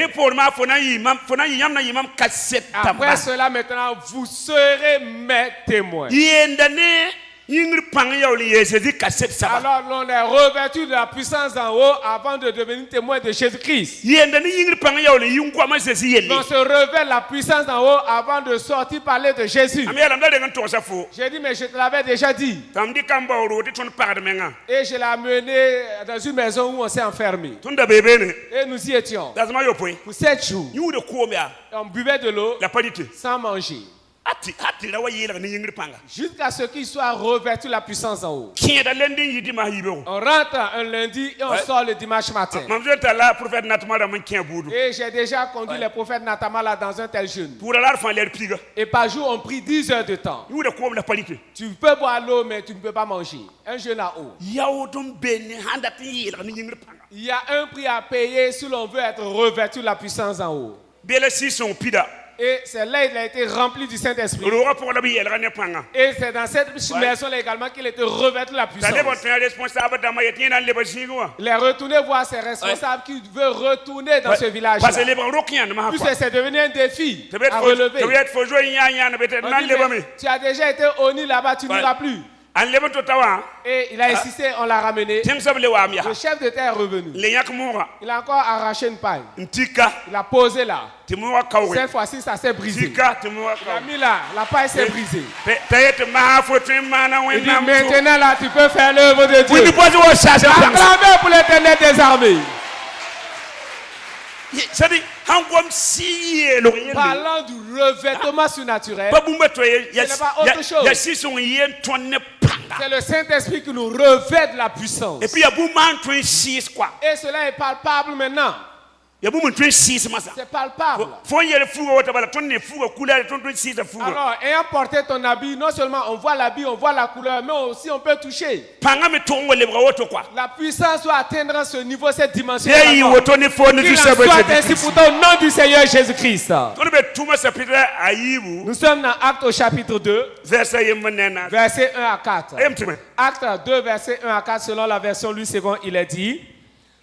Après cela maintenant vous serez mes témoins. Alors on est revêtu de la puissance d'en haut avant de devenir témoin de Jésus-Christ. On se revêt la puissance d'en haut avant de sortir parler de Jésus. J'ai dit mais je te l'avais déjà dit. Et je l'ai amené dans une maison où on s'est enfermé. Et nous y étions. Pour 7 jours. On buvait de l'eau sans manger. Jusqu'à ce qu'il soit revêtu la puissance en haut. On rentre un lundi et on sort le dimanche matin. Et j'ai déjà conduit les prophètes Natamala dans un tel jeûne. Et par jour on prie 10 heures de temps. Tu peux boire l'eau mais tu ne peux pas manger. Un jeûne à eau. Il y a un prix à payer si l'on veut être revêtu de la puissance en haut. Et c'est là qu'il a été rempli du Saint-Esprit. Et c'est dans cette maison-là également qu'il était revêtu de la puissance. Il est retourné voir ses responsables qui veulent retourner dans ce village-là. Puisque c'est devenu un défi à relever. Tu as déjà été honni là-bas, tu n'iras plus. Et il a insisté, on l'a ramené. Le chef d'État est revenu. Il a encore arraché une paille. Il a posé là. Cette fois-ci, ça s'est brisé. Il a mis là, la paille s'est brisée. Il dit, maintenant là, tu peux faire l'œuvre de Dieu. Acclamez pour l'Éternel des armées. Parlant du revêtement surnaturel, ce n'est pas autre chose. C'est le Saint-Esprit qui nous revêt de la puissance. Et cela est palpable maintenant. C'est palpable. Alors, ayant porté ton habit, non seulement on voit l'habit, on voit la couleur, mais aussi on peut toucher. La puissance doit atteindre ce niveau, cette dimension. Qu'il en soit ainsi pourtant au nom du Seigneur Jésus-Christ. Nous sommes dans Actes au chapitre 2, versets 1 à 4. Actes 2, versets 1 à 4, selon la version Louis II, il est dit: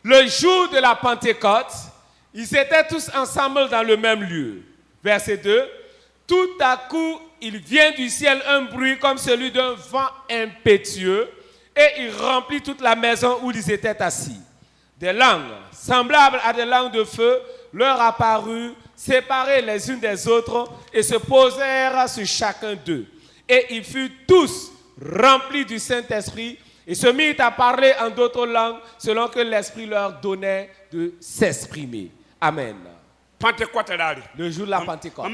le jour de la Pentecôte, ils étaient tous ensemble dans le même lieu. Verset 2. Tout à coup, il vient du ciel un bruit comme celui d'un vent impétueux et il remplit toute la maison où ils étaient assis. Des langues semblables à des langues de feu leur apparurent, séparées les unes des autres et se posèrent sur chacun d'eux. Et ils furent tous remplis du Saint-Esprit et se mirent à parler en d'autres langues selon que l'Esprit leur donnait de s'exprimer. Amen. Le jour de la Pentecôte.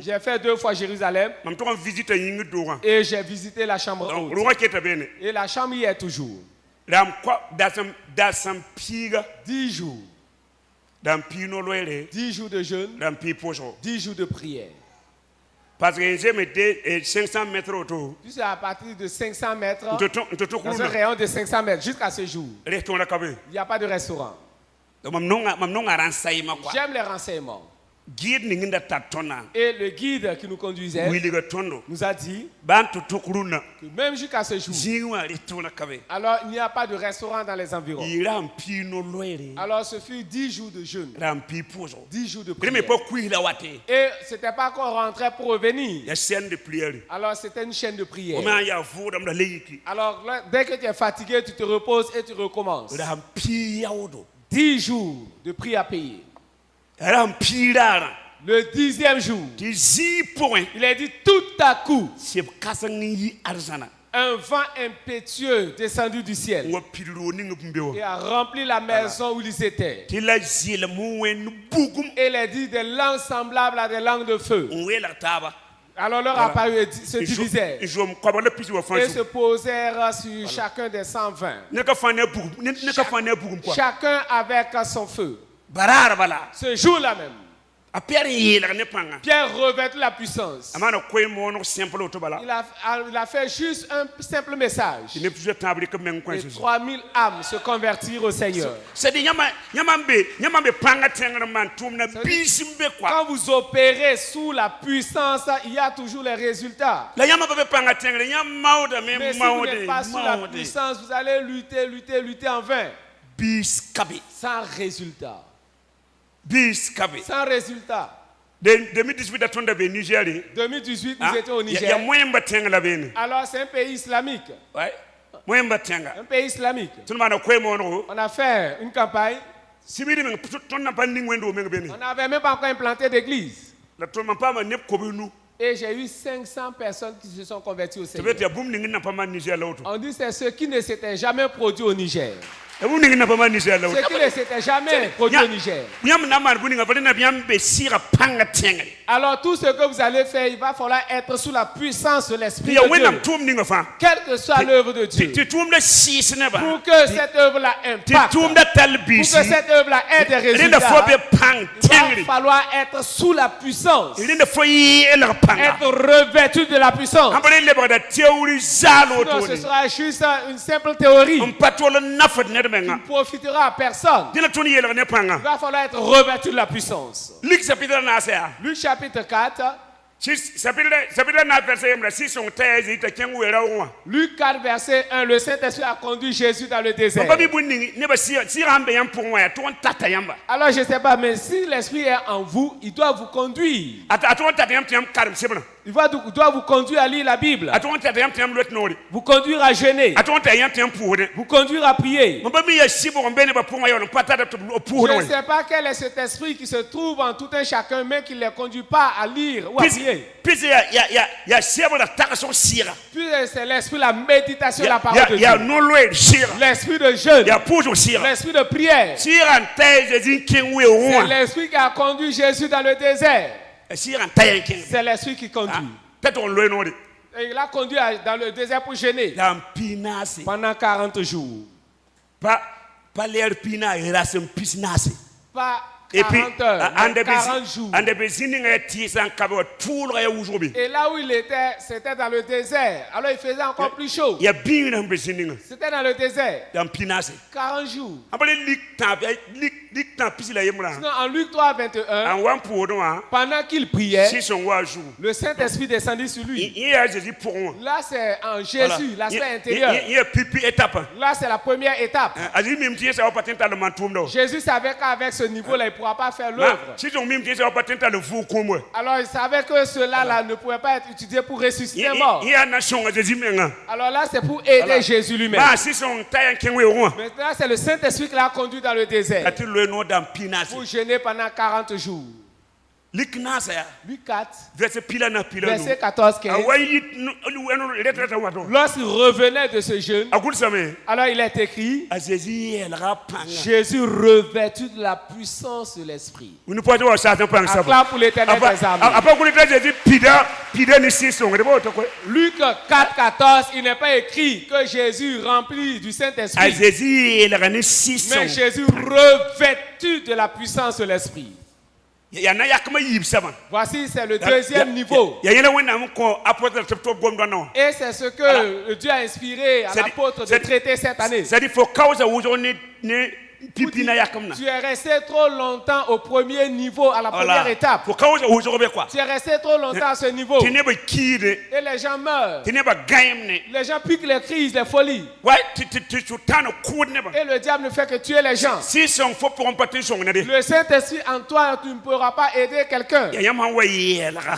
J'ai fait 2 fois Jérusalem et j'ai visité la chambre haute. Et la chambre y est toujours. 10 jours. 10 jours de jeûne. 10 jours de prière. Parce que j'ai 500 mètres autour. Tu sais, à partir de 500 mètres, dans un rayon de 500 mètres jusqu'à ce jour, il n'y a pas de restaurant. J'aime les renseignements. Et le guide qui nous conduisait nous a dit que même jusqu'à ce jour, alors il n'y a pas de restaurant dans les environs. Alors ce fut 10 jours de jeûne, 10 jours de prière. Et ce n'était pas qu'on rentrait pour revenir. Alors c'était une chaîne de prière. Alors dès que tu es fatigué, tu te reposes et tu recommences. 10 jours de prière à payer. Le 10e jour, il a dit tout à coup, un vent impétueux descendu du ciel et a rempli la maison où ils étaient. Et il a dit des langues semblables à des langues de feu. Alors leur apparu se divisèrent et se posèrent sur chacun des 120. Chacun avec son feu. Ce jour-là même, Pierre revêt la puissance. Il a fait juste un simple message. Et 3000 âmes se convertirent au Seigneur. Quand vous opérez sous la puissance, il y a toujours les résultats. Mais si vous n'êtes pas sous la puissance, vous allez lutter en vain. Sans résultat. Sans résultat. 2018, nous étions au Niger. Alors c'est un pays islamique. Un pays islamique. On a fait une campagne. On n'avait même pas encore implanté d'église. Et j'ai eu 500 personnes qui se sont converties au Seigneur. On dit que c'est ceux qui ne s'étaient jamais produits au Niger. Ce qui ne s'était jamais produit au Niger. Alors tout ce que vous allez faire, il va falloir être sous la puissance de l'Esprit de Dieu. Quelle que soit l'œuvre de Dieu. Pour que cette œuvre-là impacte. Pour que cette œuvre-là ait des résultats. Il va falloir être sous la puissance. Être revêtu de la puissance. Sinon, ce sera juste une simple théorie. Il ne profitera à personne. Il va falloir être revêtu de la puissance. Luc chapitre 4. Luc 4 verset 1. Le Saint-Esprit a conduit Jésus dans le désert. Alors je ne sais pas, mais si l'Esprit est en vous, il doit vous conduire. Il doit vous conduire à lire la Bible. Vous conduire à jeûner. Vous conduire à prier. Je ne sais pas quel est cet esprit qui se trouve en tout un chacun, mais qui ne les conduit pas à lire ou à prier. Puis c'est l'esprit, la méditation de la parole de Dieu. L'esprit de jeûne. L'esprit de prière. C'est l'esprit qui a conduit Jésus dans le désert. C'est l'esprit qui conduit. Et il a conduit dans le désert pour jeûner pendant 40 jours. Pas Et puis, 40 jours. Et là où il était, c'était dans le désert. Alors il faisait encore plus chaud. C'était dans le désert. 40 jours. Sinon, en Luc 3, 21, pendant qu'il priait, le Saint-Esprit descendit sur lui. Là, c'est en Jésus, l'aspect intérieur. Là, c'est la première étape. Jésus savait qu'avec ce niveau-là, il ne pourra pas faire l'œuvre. Alors, il savait que cela-là ne pouvait pas être utilisé pour ressusciter un mort. Alors là, c'est pour aider Jésus lui-même. Maintenant, c'est le Saint-Esprit qui l'a conduit dans le désert pour jeûner pendant 40 jours. Luc 4, verset 14-15. Lorsqu'il revenait de ce jeûne, alors il est écrit, Jésus revêtu de la puissance de l'Esprit. Acclame pour l'Éternel des armées. Luc 4, 14, il n'est pas écrit que Jésus rempli du Saint-Esprit, mais Jésus revêtu de la puissance de l'Esprit. Voici, c'est le deuxième niveau. Et c'est ce que Dieu a inspiré à l'apôtre de traiter cette année. Tu es resté trop longtemps au premier niveau, à la première étape. Tu es resté trop longtemps à ce niveau. Et les gens meurent. Les gens piquent les crises, les folies. Et le diable ne fait que tuer les gens. Le Saint-Esprit en toi, tu ne pourras pas aider quelqu'un.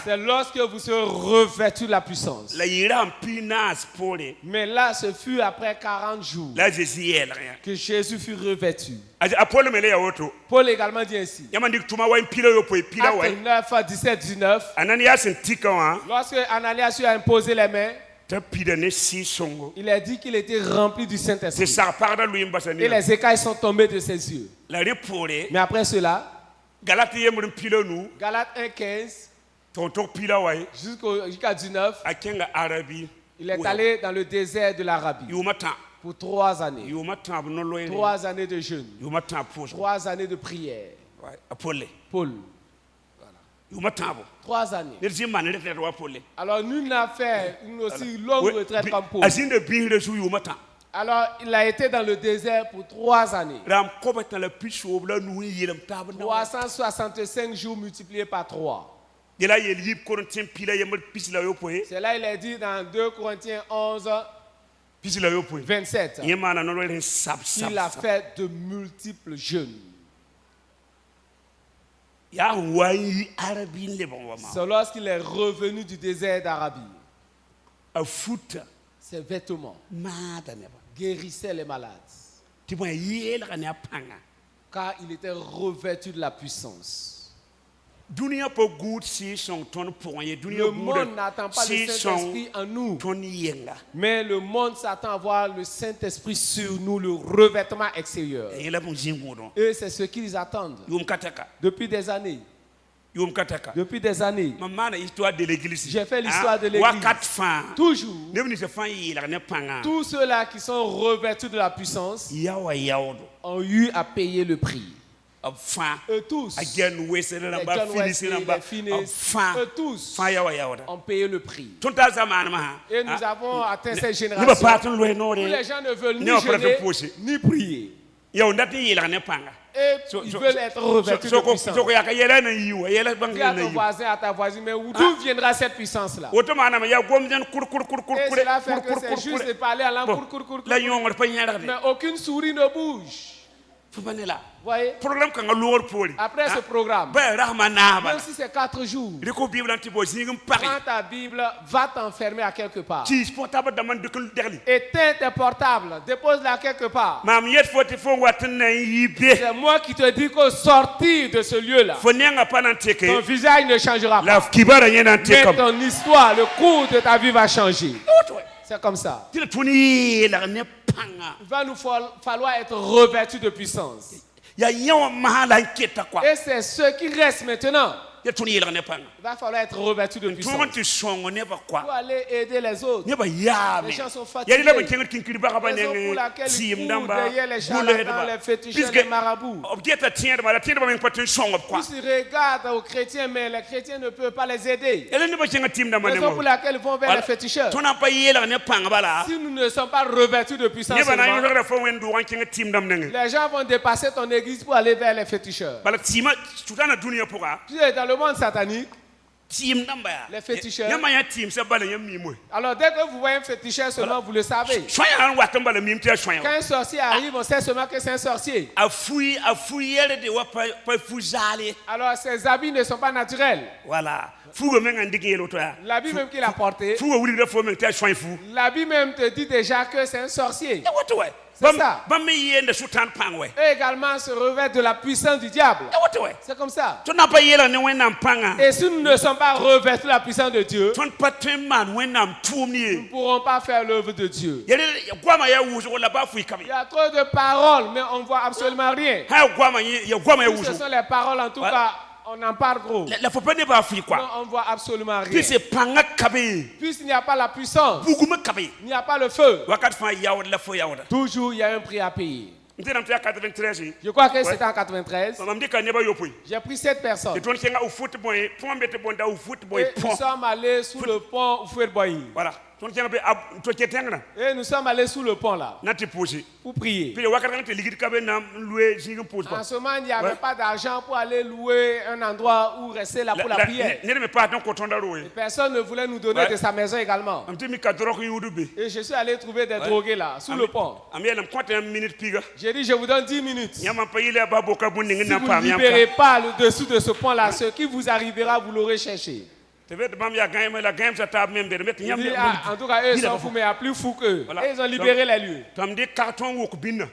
C'est lorsque vous serez revêtus de la puissance. Mais là, ce fut après 40 jours que Jésus fut revêtu. Paul également dit ainsi. Acte 9, 17, 19. Lorsque Ananias lui a imposé les mains, il a dit qu'il était rempli du Saint-Esprit. Et les écailles sont tombées de ses yeux. Mais après cela, Galates 1:15 jusqu'à 19, il est allé dans le désert de l'Arabie pour 3 années. 3 années de jeûne. 3 années de prière. Paul. 3 années. Alors nul n'a fait une aussi longue retraite comme Paul. Alors il a été dans le désert pour 3 années. 365 jours multipliés par 3. C'est là il a dit dans 2 Corinthiens 11, 27. Il a fait de multiples jeûnes. C'est lorsqu'il est revenu du désert d'Arabie. Ses vêtements guérissaient les malades. Car il était revêtu de la puissance. Le monde n'attend pas le Saint-Esprit en nous, mais le monde s'attend à voir le Saint-Esprit sur nous, le revêtement extérieur. Et c'est ce qu'ils attendent depuis des années. Depuis des années, j'ai fait l'histoire de l'église. Toujours, tous ceux-là qui sont revêtus de la puissance ont eu à payer le prix. Eux tous, les John Wesley, les Finis, eux tous ont payé le prix. Et nous avons atteint cette génération où les gens ne veulent ni jeûner ni prier. Et ils veulent être revêtus de puissance. Dis à ton voisin, à ta voisine, mais d'où viendra cette puissance-là? Et cela fait que c'est juste de parler à langue, mais aucune souris ne bouge. Voyez? Après ce programme, même si c'est 4 jours, prends ta Bible, va t'enfermer à quelque part. Éteins tes portables, dépose-la quelque part. C'est moi qui te dis qu'au sortir de ce lieu-là, ton visage ne changera pas. Mais ton histoire, le cours de ta vie va changer. C'est comme ça. Il va nous falloir être revêtus de puissance. Et c'est ce qui reste maintenant. Il va falloir être revêtu de puissance. Pour aller aider les autres. Les gens sont fatigués. Raison pour laquelle ils courent derrière les charlatans, les fétichistes, les marabouts. Ils regardent aux chrétiens, mais les chrétiens ne peuvent pas les aider. Raison pour laquelle ils vont vers les féticheurs. Si nous ne sommes pas revêtus de puissance, les gens vont dépasser ton église pour aller vers les féticheurs. Tu es dans le monde satanique. Les féticheurs. Alors dès que vous voyez un féticheur seulement, vous le savez. Quand un sorcier arrive, on sait seulement que c'est un sorcier. Alors ses habits ne sont pas naturels. Voilà. L'habit même qu'il a porté. L'habit même te dit déjà que c'est un sorcier. C'est ça. Et également se revêtent de la puissance du diable. C'est comme ça. Et si nous ne sommes pas revêtus de la puissance de Dieu, nous ne pourrons pas faire l'œuvre de Dieu. Il y a trop de paroles, mais on ne voit absolument rien. Ce sont les paroles en tout cas. On en parle gros. Non, on ne voit absolument rien. Puisqu'il n'y a pas la puissance, il n'y a pas le feu. Toujours il y a un prix à payer. Je crois que c'était en 93. J'ai pris 7 personnes. Et nous sommes allés sous le pont Oufouet-Boyi. Voilà. Et nous sommes allés sous le pont là pour prier. En ce moment, il n'y avait pas d'argent pour aller louer un endroit où rester là pour la prière. Et personne ne voulait nous donner de sa maison également. Et je suis allé trouver des drogués là, sous le pont. J'ai dit, je vous donne 10 minutes. Si vous ne libérez pas le dessous de ce pont là, ce qui vous arrivera, vous l'aurez cherché. En tout cas, eux sont fous, mais il y a plus fous qu'eux. Et ils ont libéré les lieux.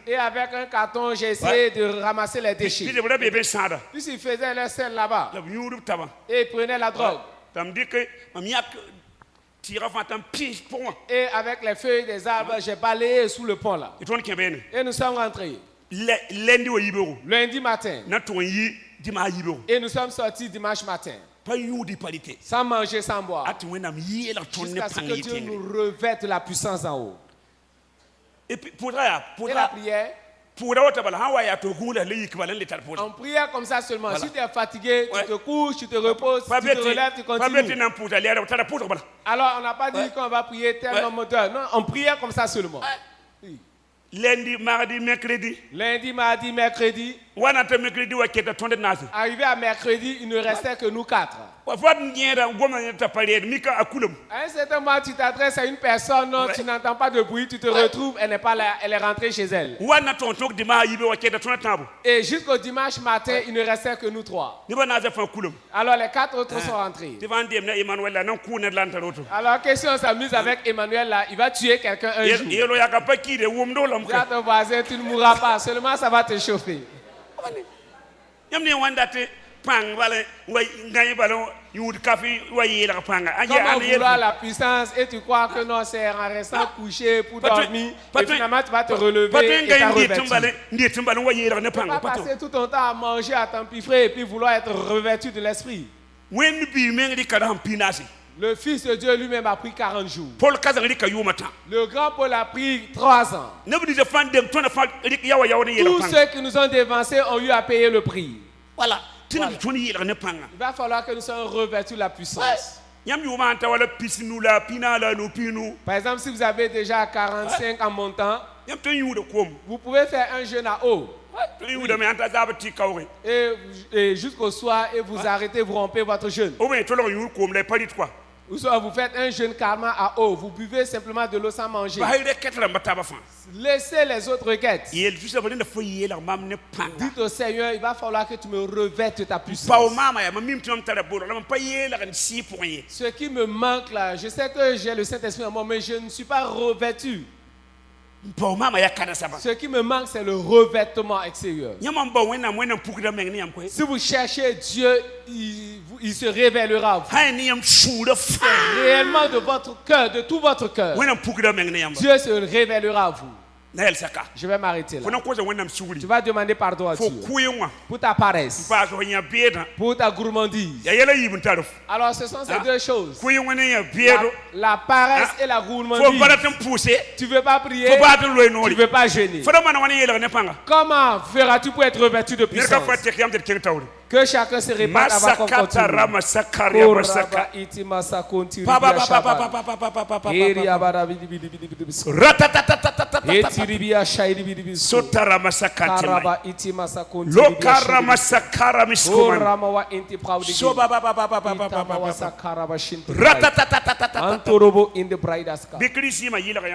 Et avec un carton, j'ai essayé de ramasser les déchets. Puisqu'ils faisaient leur sel là-bas. Et ils prenaient la drogue. Et avec les feuilles des arbres, j'ai balayé sous le pont là. Et nous sommes rentrés. Lundi matin. Et nous sommes sortis dimanche matin. Sans manger, sans boire. Jusqu'à ce que Dieu nous revête la puissance en haut. Et la prière. En prière comme ça seulement. Voilà. Si tu es fatigué, tu te couches, tu te reposes, tu te relèves, tu continues. Alors on n'a pas dit qu'on va prier tel nombre d'heures. Non, on priait comme ça seulement. Oui. Lundi, mardi, mercredi. Lundi, mardi, mercredi. Arrivé à mercredi, il ne restait que nous 4. À un certain moment, tu t'adresses à une personne, non, tu n'entends pas de bruit, tu te retrouves, elle n'est pas là, elle est rentrée chez elle. Et jusqu'au dimanche matin, il ne restait que nous 3. Alors les 4 autres sont rentrés. Alors que si on s'amuse avec Emmanuel là, il va tuer quelqu'un un jour. Dis à ton voisin, tu ne mourras pas, seulement ça va te chauffer. Comment vouloir la puissance et tu crois que non, c'est en restant couché pour dormir et finalement tu vas te relever et t'en revêtir. Tu vas passer tout ton temps à manger, à t'empiffrer et puis vouloir être revêtu de l'esprit. Le Fils de Dieu lui-même a pris 40 jours. Le grand Paul a pris 3 ans. Tous ceux qui nous ont dévancés ont eu à payer le prix. Voilà. Il va falloir que nous soyons revêtus de la puissance. Par exemple, si vous avez déjà 45 en montant, vous pouvez faire un jeûne à eau. Et jusqu'au soir, et vous arrêtez, vous rompez votre jeûne. Ou soit vous faites un jeûne carrément à eau. Vous buvez simplement de l'eau sans manger. Laissez les autres requêtes. Dites au Seigneur, il va falloir que tu me revêtes de ta puissance. Ce qui me manque là, je sais que j'ai le Saint-Esprit en moi, mais je ne suis pas revêtu. Ce qui me manque, c'est le revêtement extérieur. Si vous cherchez Dieu, il se révélera à vous. Réellement de votre cœur, de tout votre cœur. Dieu se révélera à vous. Je vais m'arrêter là. Tu vas demander pardon à Dieu pour ta paresse, pour ta gourmandise. Alors ce sont ces deux choses. La paresse et la gourmandise. Tu ne veux pas prier, tu ne veux pas jeûner. Comment feras-tu pour être revêtu de puissance? Que chacun se répande avant qu'on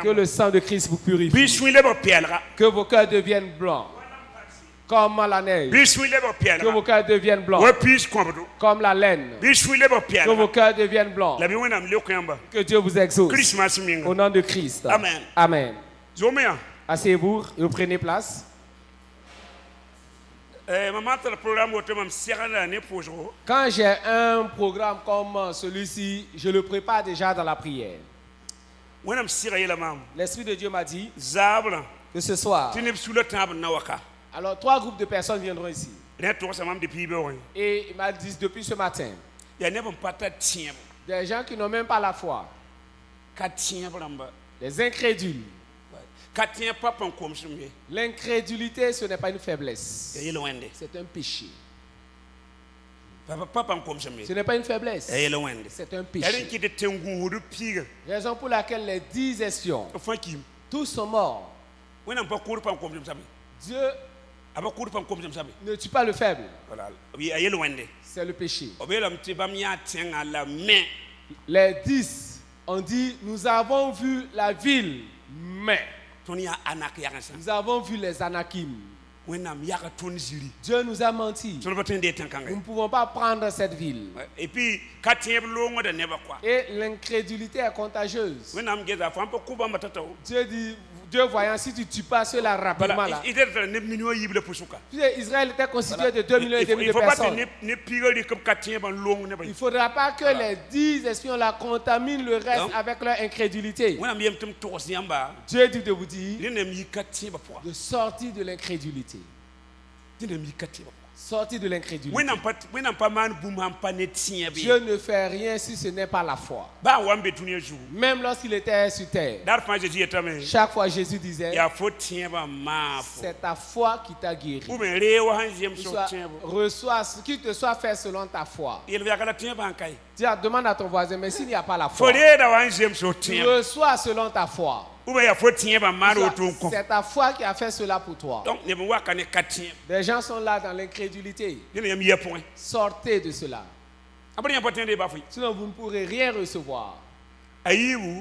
que le sang de Christ vous purifie. Que vos cœurs deviennent blancs comme la neige. Que vos cœurs deviennent blancs comme la laine. Que vos cœurs deviennent blancs. Que Dieu vous exauce. Au nom de Christ. Amen. Amen. Asseyez-vous et vous prenez place. Quand j'ai un programme comme celui-ci, je le prépare déjà dans la prière. L'Esprit de Dieu m'a dit que ce soir, alors 3 groupes de personnes viendront ici. Et il m'a dit depuis ce matin, des gens qui n'ont même pas la foi, des incrédules. L'incrédulité, ce n'est pas une faiblesse, c'est un péché. Ce n'est pas une faiblesse, c'est un péché. Raison pour laquelle les 10 espions, tous sont morts. Dieu ne tue pas le faible. C'est le péché. Les 10 ont dit, nous avons vu la ville, mais nous avons vu les Anakim. Dieu nous a menti. Nous ne pouvons pas prendre cette ville. Et l'incrédulité est contagieuse. Dieu dit, Dieu voyant, si tu ne tues pas cela rapidement là. Israël était constitué de 2,5 millions de personnes. Il ne faudra pas que les 10 espions là contaminent le reste avec leur incrédulité. Dieu dit de vous dire de sortir de l'incrédulité. Sortir de l'incrédulité. Dieu ne fait rien si ce n'est pas la foi. Même lorsqu'il était sur terre, chaque fois Jésus disait, c'est ta foi qui t'a guéri. Reçois ce qui te soit fait selon ta foi. Demande à ton voisin, mais s'il n'y a pas la foi, reçois selon ta foi. C'est ta foi qui a fait cela pour toi. Des gens sont là dans l'incrédulité. Sortez de cela. Sinon vous ne pourrez rien recevoir.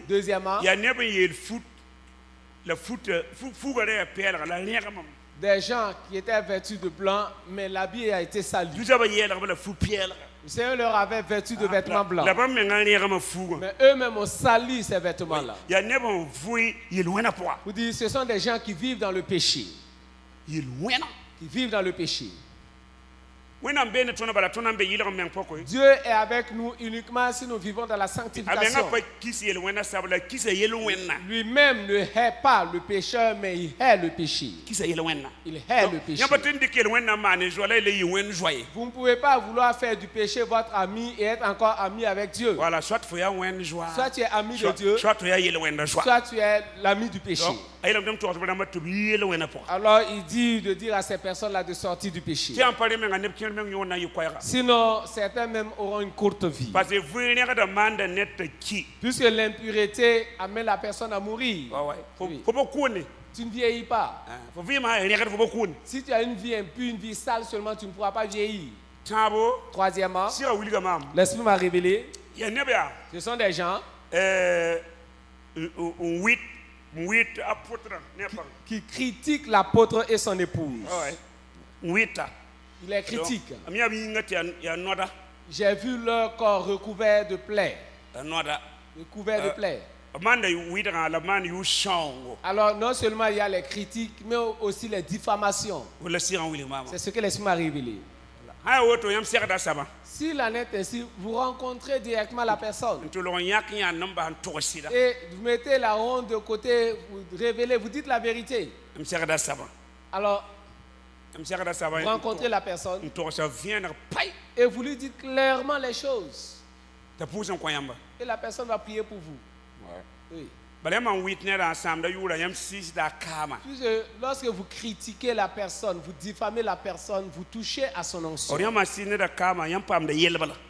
Deuxièmement, des gens qui étaient vêtus de blanc, mais l'habit a été sali. Le Seigneur leur avait vêtu de vêtements blancs. Mais eux-mêmes ont sali ces vêtements-là. Vous dites, ce sont des gens qui vivent dans le péché. Qui vivent dans le péché. Dieu est avec nous uniquement si nous vivons dans la sanctification. Lui-même ne hait pas le pécheur, mais il hait le péché. Il hait le péché. Vous ne pouvez pas vouloir faire du péché votre ami et être encore ami avec Dieu. Voilà, soit tu es ami de Dieu, soit tu es l'ami du péché. Alors il dit de dire à ces personnes-là de sortir du péché. Sinon, certains même auront une courte vie. Puisque l'impureté amène la personne à mourir. Oui. Tu ne vieillis pas. Si tu as une vie impure, une vie sale seulement, tu ne pourras pas vieillir. Troisièmement, l'Esprit m'a révélé, ce sont des gens qui critiquent l'apôtre et son épouse. Il est critique. J'ai vu leur corps recouvert de plaies. Recouvert de plaies. Alors non seulement il y a les critiques, mais aussi les diffamations. C'est ce que l'Esprit m'a révélé. Si la net est ainsi, vous rencontrez directement la personne. Et vous mettez la honte de côté, vous révélez, vous dites la vérité. Alors, vous rencontrez la personne et vous lui dites clairement les choses. Et la personne va prier pour vous. Oui. Lorsque vous critiquez la personne, vous diffamez la personne, vous touchez à son onction.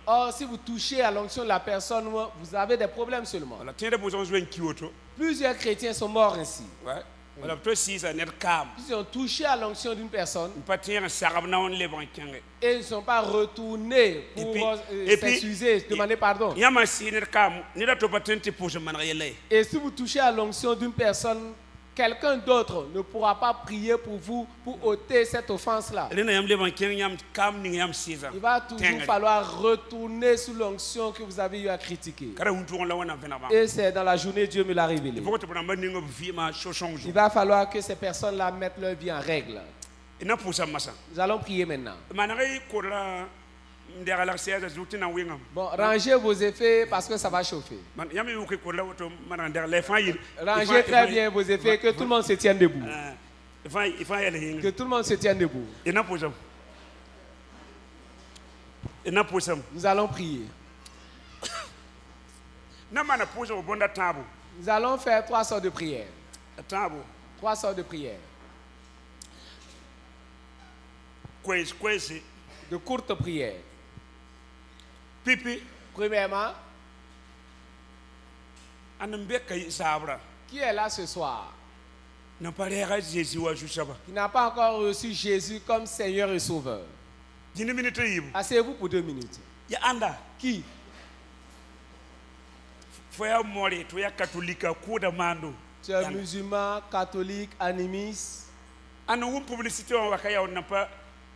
Or, si vous touchez à l'onction de la personne, vous avez des problèmes seulement. Plusieurs chrétiens sont morts ainsi. Ils ont touché à l'onction d'une personne et ils ne sont pas retournés pour s'excuser, demander pardon. Et si vous touchez à l'onction d'une personne, quelqu'un d'autre ne pourra pas prier pour vous pour ôter cette offense-là. Il va toujours falloir retourner sous l'onction que vous avez eu à critiquer. Et c'est dans la journée Dieu me l'a révélé. Il va falloir que ces personnes-là mettent leur vie en règle. Nous allons prier maintenant. Bon, rangez vos effets parce que ça va chauffer. Rangez très bien vos effets, que tout le monde se tienne debout. Que tout le monde se tienne debout. Nous allons prier. Nous allons faire 3 sortes de prières. 3 sortes de prières. De courtes prières. Premièrement, qui est là ce soir? Qui n'a pas encore reçu Jésus comme Seigneur et Sauveur? Asseyez-vous pour 2 minutes. Qui? Tu es musulman, catholique, animiste.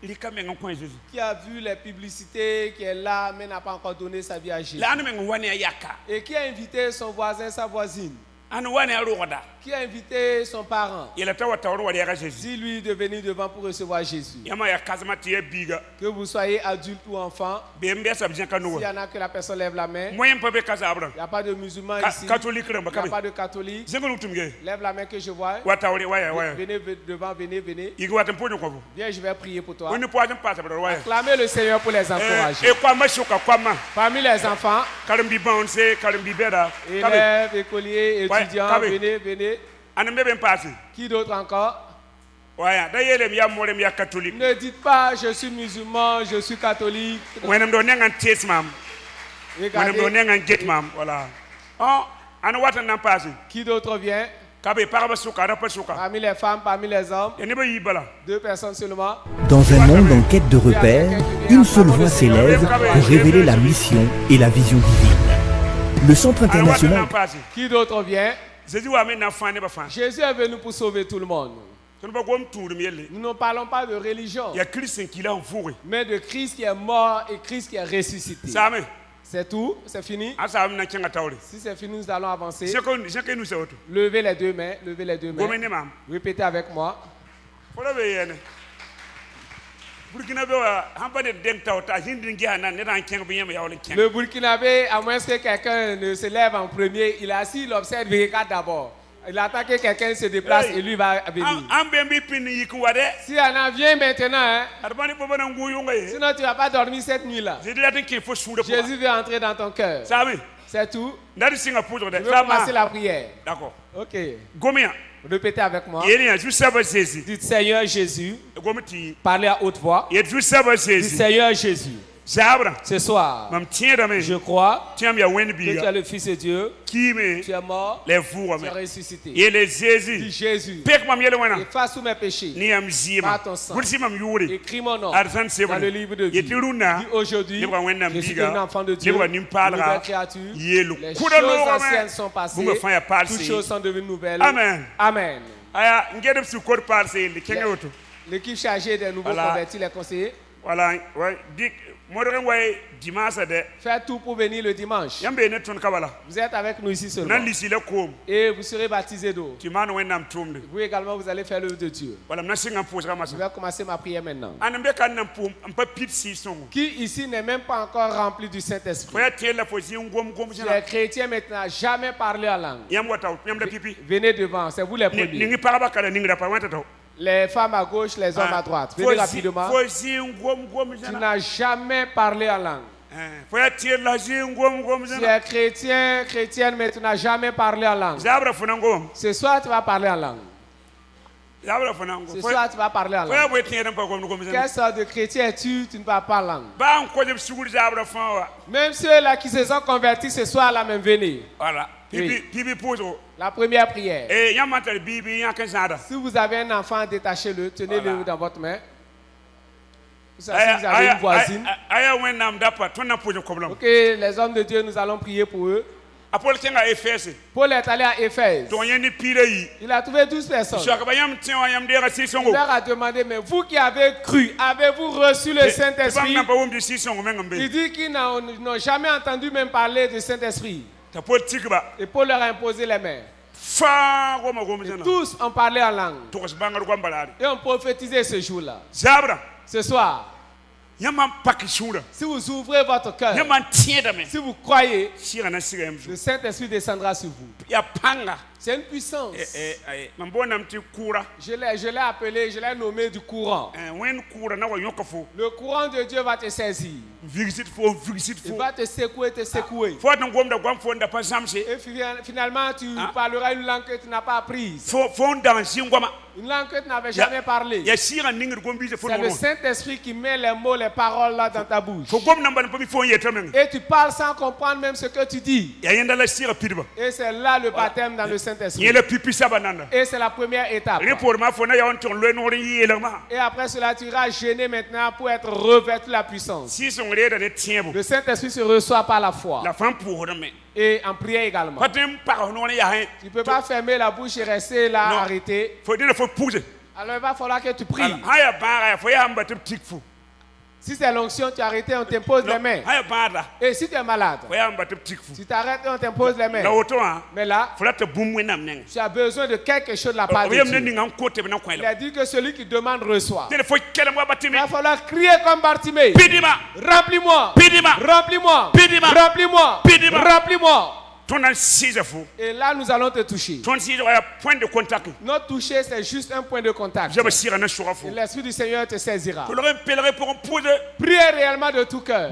Qui a vu les publicités, qui est là, mais n'a pas encore donné sa vie à Jésus. Et qui a invité son voisin, sa voisine. Qui a invité son parent. Dis-lui de venir devant pour recevoir Jésus. Que vous soyez adulte ou enfant. S'il y en a que la personne lève la main. Il n'y a pas de musulman ici. Il n'y a pas de catholique. Lève la main que je vois. Venez devant, venez. Viens, je vais prier pour toi. Acclamez le Seigneur pour les encourager. Parmi les enfants, élèves, écoliers, étudiants, venez. Qui d'autre encore? Ne dites pas je suis musulman, je suis catholique. Regardez. Qui d'autre vient? Parmi les femmes, parmi les hommes. 2 personnes seulement. Dans un monde en quête de repères, une seule voix s'élève pour révéler la mission et la vision divine. Le Centre international. Qui d'autre vient? Jésus est venu pour sauver tout le monde. Nous ne parlons pas de religion, mais de Christ qui est mort et Christ qui est ressuscité. C'est tout? C'est fini? Si c'est fini, nous allons avancer. Levez les 2 mains. Répétez avec moi. Le Burkinabé, à moins que quelqu'un ne se lève en premier, il est assis, il observe, il regarde d'abord. Il attend que quelqu'un se déplace et lui va venir. Si Anna vient maintenant, sinon tu ne vas pas dormir cette nuit-là. Jésus veut entrer dans ton cœur. C'est tout. Je veux commencer la prière. D'accord. Ok. Répétez avec moi. Dites Seigneur Jésus. Parlez à haute voix. Dites Seigneur Jésus. Ce soir, je crois que tu es le Fils de Dieu, tu es mort, tu es ressuscité. Dis Jésus, efface tous mes péchés par ton sang. Écris mon nom dans le livre de vie. Dis aujourd'hui, je suis un enfant de Dieu, une nouvelle créature. Les choses anciennes sont passées, toutes choses sont devenues nouvelles. Amen. L'équipe chargée des nouveaux convertis, les conseillers. Voilà, ouais, faites tout pour venir le dimanche. Vous êtes avec nous ici seulement. Et vous serez baptisés d'eau. Vous également, vous allez faire l'œuvre de Dieu. Je vais commencer ma prière maintenant. Qui ici n'est même pas encore rempli du Saint-Esprit? Les chrétiens maintenant jamais parlé en langue. Venez devant, c'est vous les premiers. Les femmes à gauche, les hommes à droite. Venez rapidement. Tu n'as jamais parlé en langue. Tu es chrétien, chrétienne, mais tu n'as jamais parlé en langue. Ce soir, tu vas parler en langue. Ce soir, tu vas parler en langue. Quelle sorte de chrétien es-tu? Tu ne parles pas en langue. Même ceux-là qui se sont convertis ce soir-là, même venez. Voilà. Oui. La première prière. Si vous avez un enfant, détachez-le, tenez-le dans votre main. Si vous avez une voisine. Ok, les hommes de Dieu, nous allons prier pour eux. Paul est allé à Éphèse. Il a trouvé 12 personnes. Il leur a demandé, mais vous qui avez cru, avez-vous reçu le Saint-Esprit? Il dit qu'ils n'ont jamais entendu même parler du Saint-Esprit. Et Paul leur a imposé les mains. Et tous ont parlé en langue. Et ont prophétisé ce jour-là. Ce soir, si vous ouvrez votre cœur, si vous croyez, le Saint-Esprit descendra sur vous. C'est une puissance. Je l'ai appelé, je l'ai nommé du courant. Le courant de Dieu va te saisir. Il va te secouer, te secouer. Et finalement, tu parleras une langue que tu n'as pas apprise. Une langue que tu n'avais jamais parlé. C'est le Saint-Esprit qui met les mots, les paroles là dans ta bouche. Et tu parles sans comprendre même ce que tu dis. Et c'est là le baptême dans le Saint-Esprit. Et c'est la première étape. Et après cela, tu iras gêner maintenant pour être revêtu de la puissance. Le Saint-Esprit se reçoit par la foi. Et en prière également. Tu ne peux pas fermer la bouche et rester là arrêté. Alors il va falloir que tu pries. Si c'est l'onction, tu as arrêté, on t'impose les mains. Et si tu es malade, tu t'arrêtes et on t'impose les mains. Mais là, tu as besoin de quelque chose de la part de Dieu. Il a dit que celui qui demande reçoit. Il va falloir crier comme Bartimée. Remplis-moi, remplis-moi, remplis-moi, remplis-moi. Et là, nous allons te toucher. Notre toucher, c'est juste un point de contact. Et l'Esprit du Seigneur te saisira. Priez réellement de tout cœur.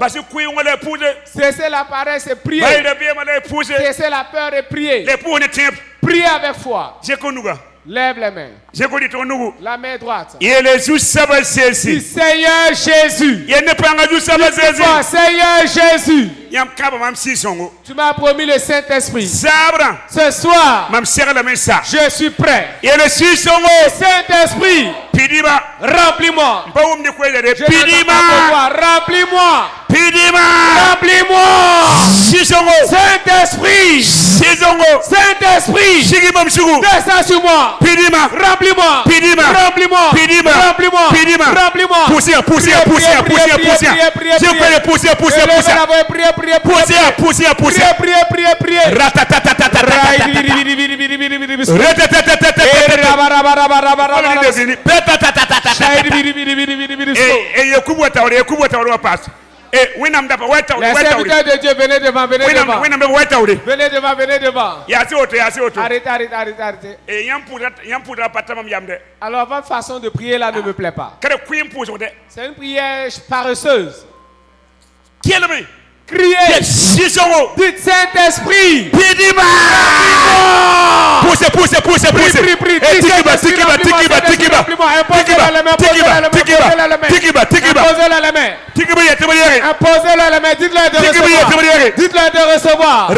Cessez la paresse et priez. Cessez la peur et priez. Priez avec foi. Lève les mains. La main droite. Dis Seigneur Jésus. Dis-moi Seigneur Jésus. Tu m'as promis le Saint-Esprit. Ce soir, je suis prêt. Saint-Esprit, remplis-moi. Remplis-moi. Remplis-moi. Saint-Esprit. Saint-Esprit. Descends sur moi. Remplis-moi. Remplis-moi. Remplis-moi. Remplis-moi. Poussière. Les serviteurs de Dieu, venez devant, venez devant. Venez devant. Arrêtez. Alors votre façon de prier là ne me plaît pas. C'est une prière paresseuse. Criez. Dites Saint-Esprit. Imposez-le la main. Dites-le de recevoir.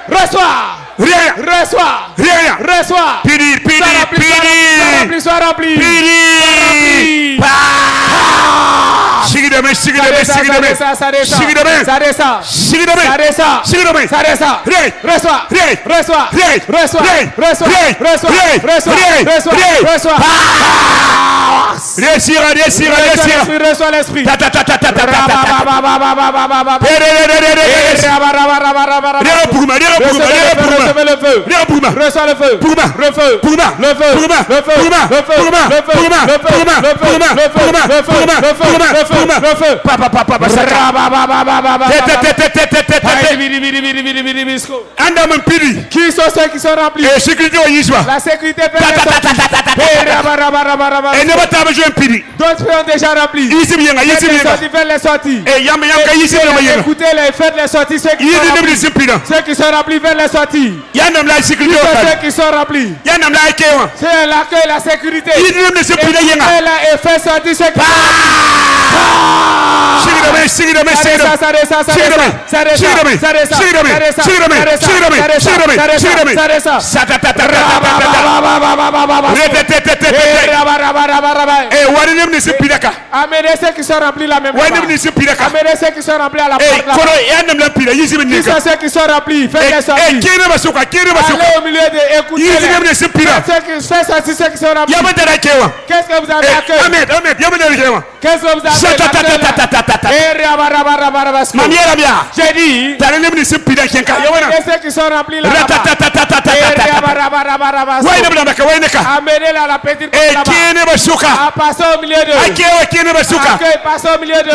Reçois. Sois rempli. Reçois. Reçois l'esprit. Reçois le feu. Qui sont ceux qui sont remplis? La sécurité fait les sorties. D'autres ont déjà rempli. Faites les sorties. Écoutez-les, faites les sorties. Ceux qui sont remplis, faites les sorties. Ceux qui sont remplis. C'est l'accueil, la sécurité. Écoutez-les et faites sortir ceux qui sont amenez ceux qui sont remplis la même fois. Amenez ceux qui sont remplis à la porte. Qui sont ceux qui sont remplis? Faites les sorties. Allez au milieu de écoutez-les. Faites sortir ceux qui sont remplis. Qu'est-ce que vous avez accueilli? Qu'est-ce que vous avez j'ai dit, amenez ceux qui sont remplis là-bas. Amenez-la à la petite porte là-bas. Passez au milieu d'eux. Passez au milieu d'eux.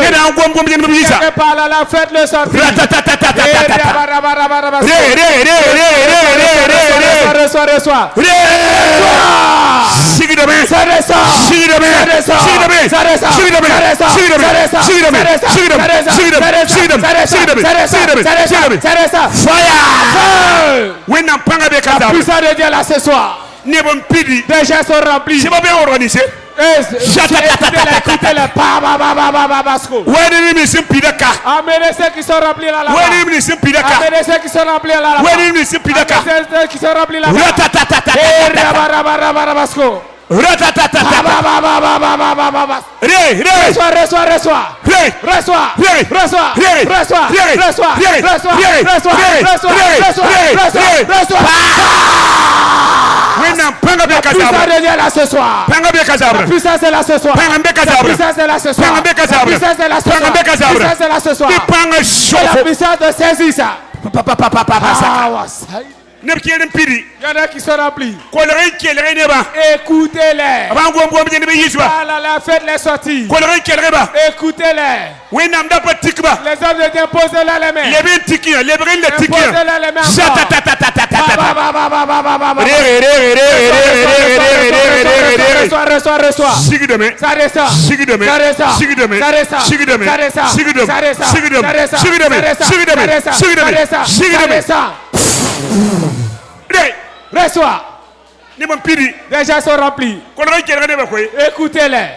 Par là, faites-le sortir. Reçois. La puissance de Dieu là ce soir. Déjà sont remplis. Écoutez-les. Amenez ceux qui sont remplis là-bas. Amenez ceux qui sont remplis là-bas. Amenez ceux qui sont remplis là-bas. La puissance de Dieu là ce soir. La puissance est là ce soir. La puissance est là ce soir. La puissance est là ce soir. La puissance est là ce soir. La puissance de saisir ça. Il y en a qui sont remplis. Écoutez-les. Faites les sorties. Écoutez-les. Les hommes de Dieu, posez-leur les mains. Posez-leur les mains. Reçois. Ça descend. Reçois. Déjà sont remplis. Écoutez-les.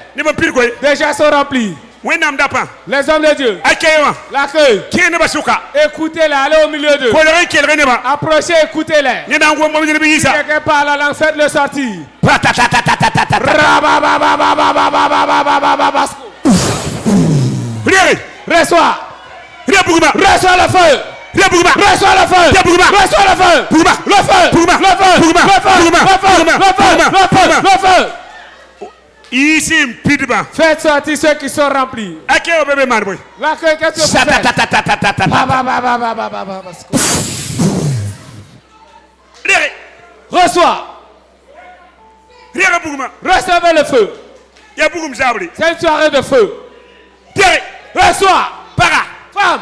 Déjà sont remplis. Les hommes de Dieu. L'accueil. Écoutez-les. Allez au milieu d'eux. Approchez, écoutez-les. Quelqu'un parle la langue, faites-le sortir. Reçois. Reçois le feu. Reçois le feu. Faites sortir ceux qui sont remplis. L'accueil, qu'est-ce que vous faites? Reçois. Recevez le feu. C'est une soirée de feu. Reçois. Femme,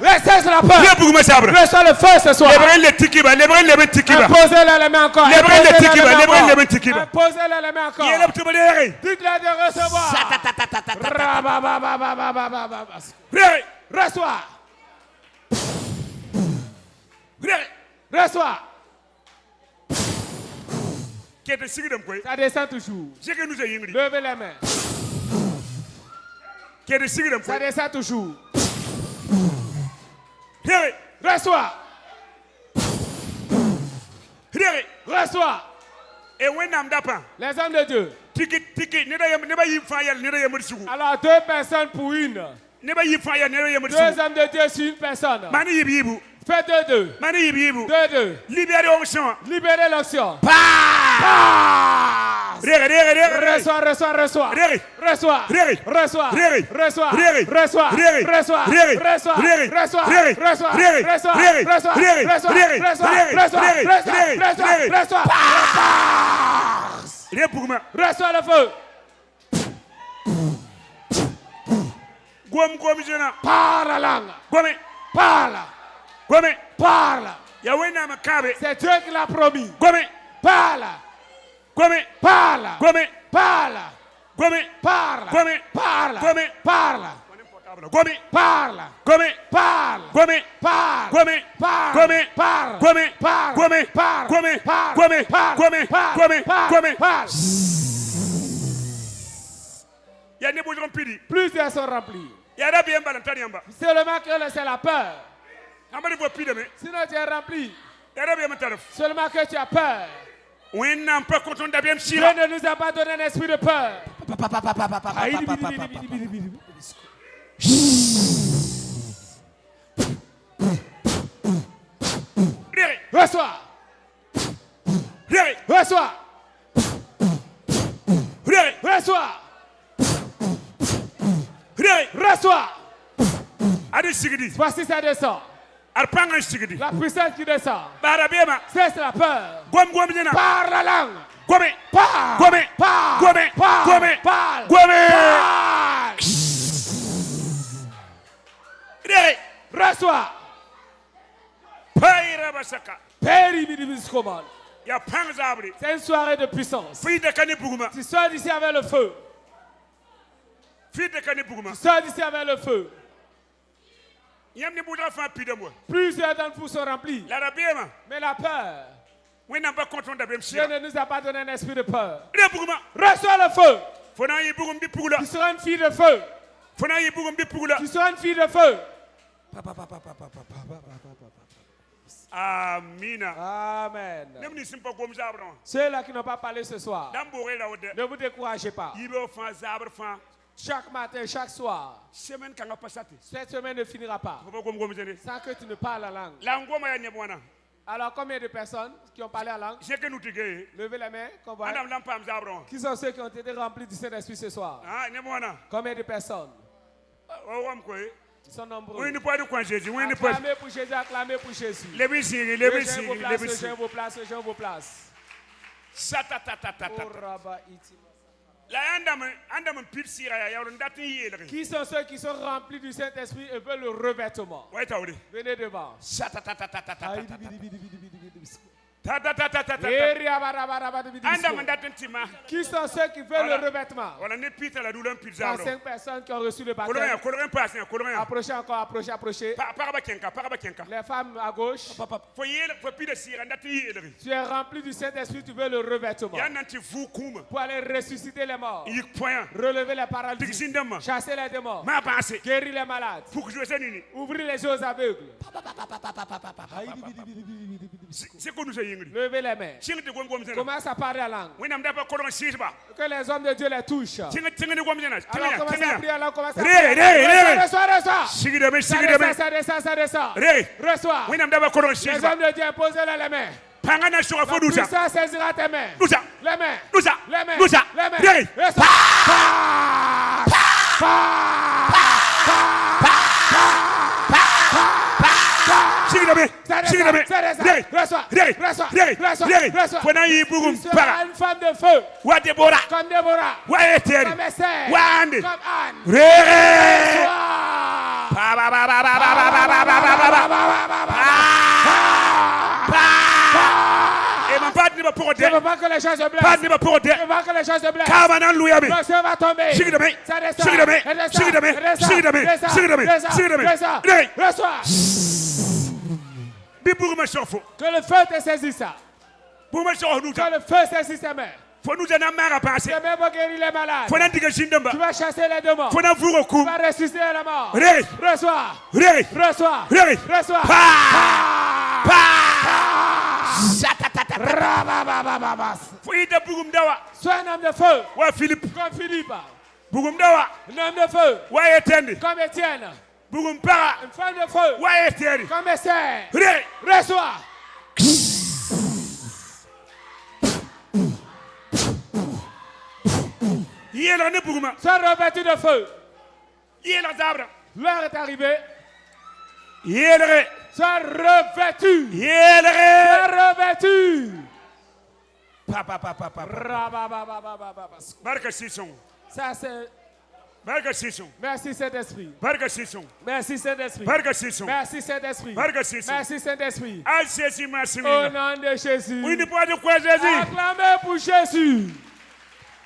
laissez la peur. Reçois le feu ce soir. Imposez-le les mains encore. Imposez-le les mains encore. Dites-le de recevoir. Reçois. Ça descend toujours. Levez les mains. Ça descend toujours. Reçois. Les hommes de Dieu. Alors 2 personnes pour une. 2 hommes de Dieu sur une personne. Faites 2. Libérez l'onction. Reçois, reçois, reçois. Reçois. Reçois. Reçois. Reçois. Reçois le feu. Parle la langue. Parle. Parle. C'est Dieu qui l'a promis. Parle. Parle. Parle. Parle. Parle. Parle. Plusieurs sont remplis. Seulement que c'est la peur. Sinon tu es rempli. Seulement que tu as peur. Dieu ne nous a pas donné un esprit de peur. Reçois. Reçois. Reçois. Reçois. Voici ça descend. La puissance qui descend. C'est la peur. Par la langue. Parle. Reçois. C'est une soirée de puissance. Tu sors d'ici avec le feu. Tu sors d'ici avec le feu. Plusieurs d'entre vous sont remplis. Mais la peur. Dieu ne nous a pas donné un esprit de peur. Reçois le feu. Tu seras une fille de feu. Tu seras une fille de feu. Amen. Ceux-là qui n'ont pas parlé ce soir, ne vous découragez pas. Chaque matin, chaque soir, cette semaine ne finira pas sans que tu ne parles la langue. Alors, combien de personnes qui ont parlé la langue? Levez la main, qu'on voit. Qui sont ceux qui ont été remplis du Saint-Esprit ce soir? Combien de personnes? Ils sont nombreux. Acclamez pour Jésus, acclamez pour Jésus. Rejoignez vos places, rejoignez vos places. Qui sont ceux qui sont remplis du Saint-Esprit et veulent le revêtement? Venez devant. Qui sont ceux qui veulent le revêtement? 5 personnes qui ont reçu le baptême. Approchez encore, approchez. Les femmes à gauche. Tu es rempli du Saint-Esprit, tu veux le revêtement. Pour aller ressusciter les morts. Relever les paralytiques. Chasser les démons. Guérir les malades. Ouvrir les yeux aux aveugles. Levez les mains. Commence à parler la langue. Que les hommes de Dieu les touchent. Alors commence à prier, alors commence à prier. Reçois. Ça descend. Reçois. Les hommes de Dieu, posez-les les mains. La puissance saisira tes mains. Les mains. Reçois. Une femme de feu. Comme Déborah. Comme Esther. Comme Anne. Je ne veux pas que les gens se blessent. Je ne veux pas que les gens se blessent. Le ciel va tomber. Ça descend. Reçois. Que le feu te saisisse. Que le feu saisisse tes mains. Tu vas guérir les malades. Tu vas chasser les démons. Tu vas ressusciter la mort. Reçois. Sois un homme de feu. Comme Philippe. Un homme de feu. Comme Étienne. Une femme de feu. Comme Esther. Reçois. Sois revêtu de feu. L'heure est arrivée. Sois revêtu. Sois revêtu. Ça c'est. Merci Saint-Esprit. Merci Saint-Esprit. Merci Saint-Esprit. Merci Saint-Esprit. Au nom de Jésus. Acclamez pour Jésus.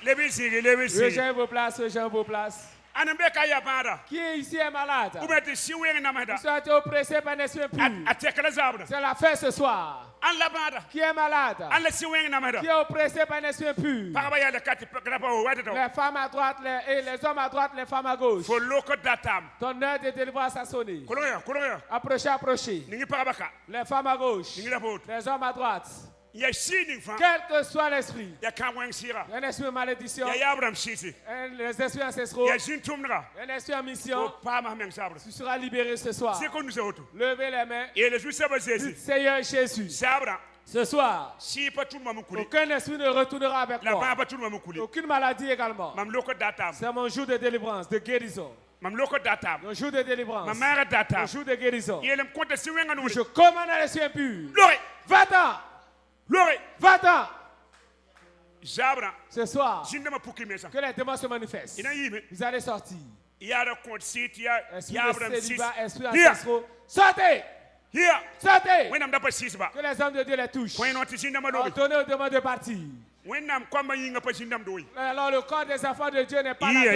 Rejoignez vos places, rejoignez vos places. Qui est ici est malade? Vous êtes oppressé par un esprit impur. C'est la fête ce soir. Qui est malade? Qui est oppressé par un esprit impur? Les femmes à droite, les hommes à droite, les femmes à gauche. Ton heure de délivrance a sonné. Approchez, approchez. Les femmes à gauche, les hommes à droite. Quel que soit l'esprit, un esprit de malédiction, les esprits ancestraux, un esprit en mission, tu seras libéré ce soir. Levez les mains. Dites Seigneur Jésus. Ce soir, aucun esprit ne retournera avec moi. Aucune maladie également. C'est mon jour de délivrance, de guérison. Mon jour de délivrance. Mon jour de guérison. Je commande à l'esprit impur. Va-t'en. Va-t'en. Ce soir, que les démons se manifestent. Vous allez sortir. Esprit de célibat, esprit ancestraux. Sortez. Sortez. Que les hommes de Dieu les touchent. Ordonnez aux démons de partir. Alors le corps des enfants de Dieu n'est pas là.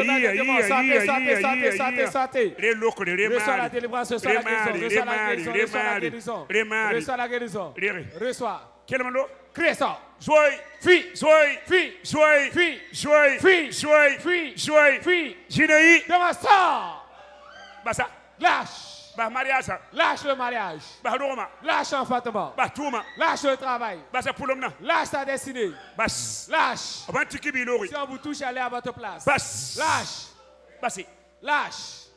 Sortez, sortez, sortez, sortez. Reçois la délivrance, reçois la guérison, reçois la guérison, reçois la guérison, reçois. Criez ça. Fuis. Fuis. Fuis. Demande ça. Lâche. Lâche le mariage. Lâche l'enfantement. Lâche le travail. Lâche ta destinée. Lâche. Si on vous touche, allez à votre place. Lâche. Lâche.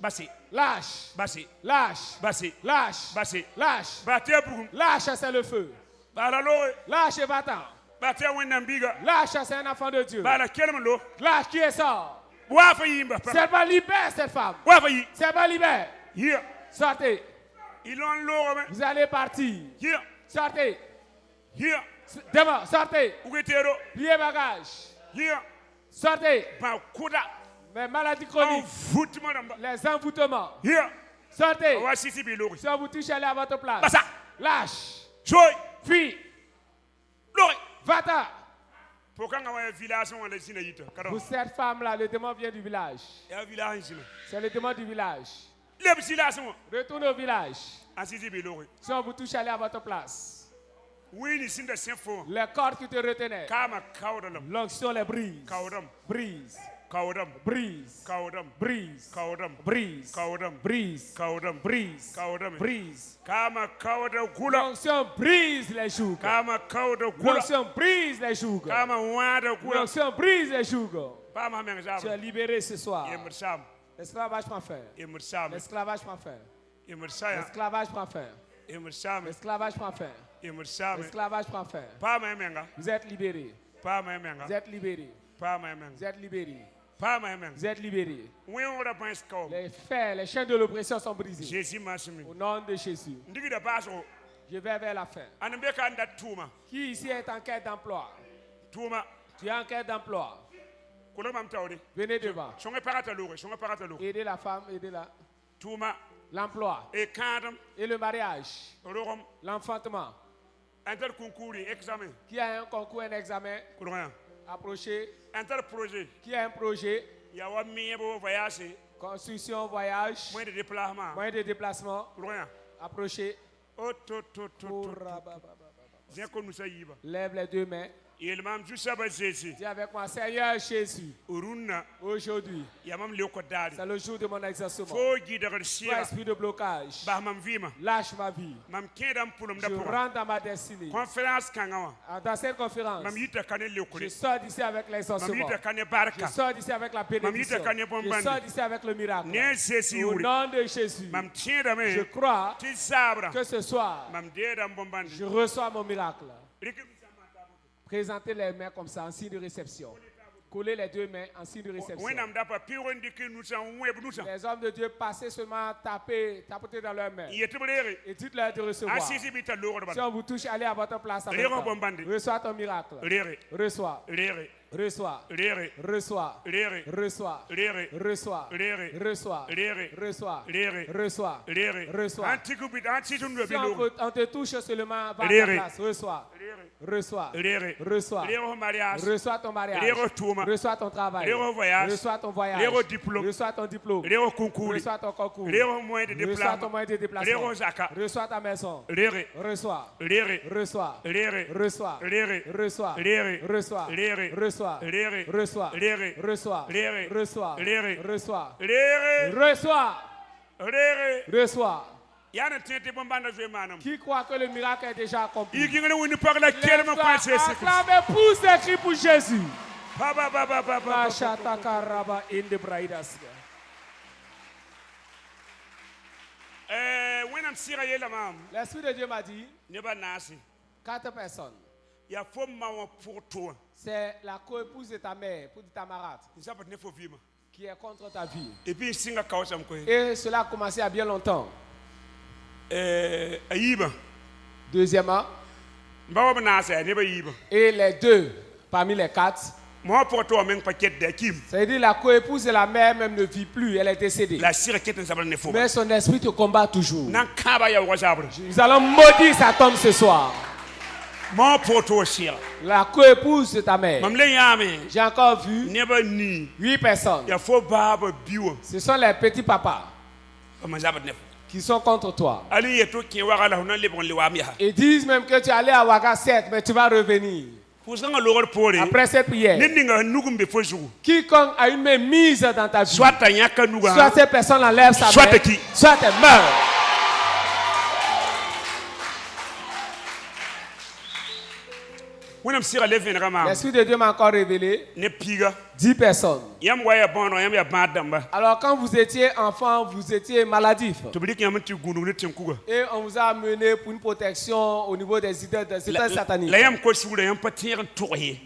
Lâche, c'est le feu. Lâche et va-t'en. Lâche, c'est un enfant de Dieu. Lâche qui est ça. C'est pas libère cette femme. C'est pas libère. Sortez. Vous allez partir. Sortez. Demain, sortez. Pliez bagage. Sortez. Les maladies chroniques. Les envoûtements. Sortez. Si on vous touche, allez à votre place. Lâche. Fuis. Va-t'en. Pour cette femme-là, le démon vient du village. C'est le démon du village. Retournez au village. Si on vous touche, allez à votre place. Les cordes qui te retenaient, l'onction les brise. Brise. Brise. Brise. Brise. Brise. Brise. Brise. L'onction brise les jougs. L'onction brise les jougs. L'onction brise les jougs. Tu es libéré ce soir. L'esclavage prend fin. L'esclavage prend fin. L'esclavage prend fin. L'esclavage prend fin. L'esclavage prend fin. Vous êtes libérés. Vous êtes libérés. Vous êtes libérés. Vous êtes libérés. Les fers, les chaînes de l'oppression sont brisées. Au nom de Jésus. Je vais vers la fin. Qui ici est en quête d'emploi? Tu es en quête d'emploi. Venez devant. Aidez la femme, aidez-la. L'emploi. Et le mariage. L'enfantement. Qui a un concours, un examen? Approchez. Qui a un projet? Construction, voyage. Moyen de déplacement. Approchez. Lève les deux mains. Dis avec moi, Seigneur Jésus, aujourd'hui, c'est le jour de mon exaucement. Toi, esprit de blocage, lâche ma vie. Je rentre dans ma destinée. Dans cette conférence, je sors d'ici avec l'exaucement. Je sors d'ici avec la bénédiction. Je sors d'ici avec le miracle. Au nom de Jésus, je crois que ce soir, je reçois mon miracle. Présentez les mains comme ça en signe de réception. Collez les deux mains en signe de réception. Les hommes de Dieu passez seulement taper dans leurs mains. Et dites-leur de recevoir. Si on vous touche, allez à votre place. Reçois ton miracle. Reçois. Reçois. Reçois. Reçois. Reçois. Reçois. Reçois. Reçois. Reçois. Si on te touche seulement, va à ta place. Reçois. Reçois. Reçois. Reçois ton mariage. Reçois ton travail. Reçois ton voyage. Reçois ton diplôme. Reçois ton concours. Reçois ton moyen de déplacement. Reçois ta maison. Reçois. Reçois. Reçois. Reçois. Reçois. Reçois. Reçois. Reçois. Reçois. Reçois. Reçois. Qui croit que le miracle est déjà accompli? Acclamez pour ces cris pour Jésus. L'Esprit de Dieu m'a dit 4 personnes. C'est la co-épouse de ta mère, pour ta marade, qui est contre ta vie. Et cela a commencé à bien longtemps. Deuxièmement, et les deux parmi les 4, c'est-à-dire la co-épouse de la mère même ne vit plus, elle est décédée. Mais son esprit te combat toujours. Nous allons maudire sa tombe ce soir. La co-épouse de ta mère. J'ai encore vu 8 personnes. Ce sont les petits papas qui sont contre toi. Ils disent même que tu es allé à Ouaga 7, mais tu vas revenir. Après cette prière, quiconque a une main mise dans ta vie, soit cette personne enlève sa main, soit elle meurt. L'Esprit de Dieu m'a encore révélé 10 personnes. Alors quand vous étiez enfant, vous étiez maladif. Et on vous a amené pour une protection au niveau des idées sataniques.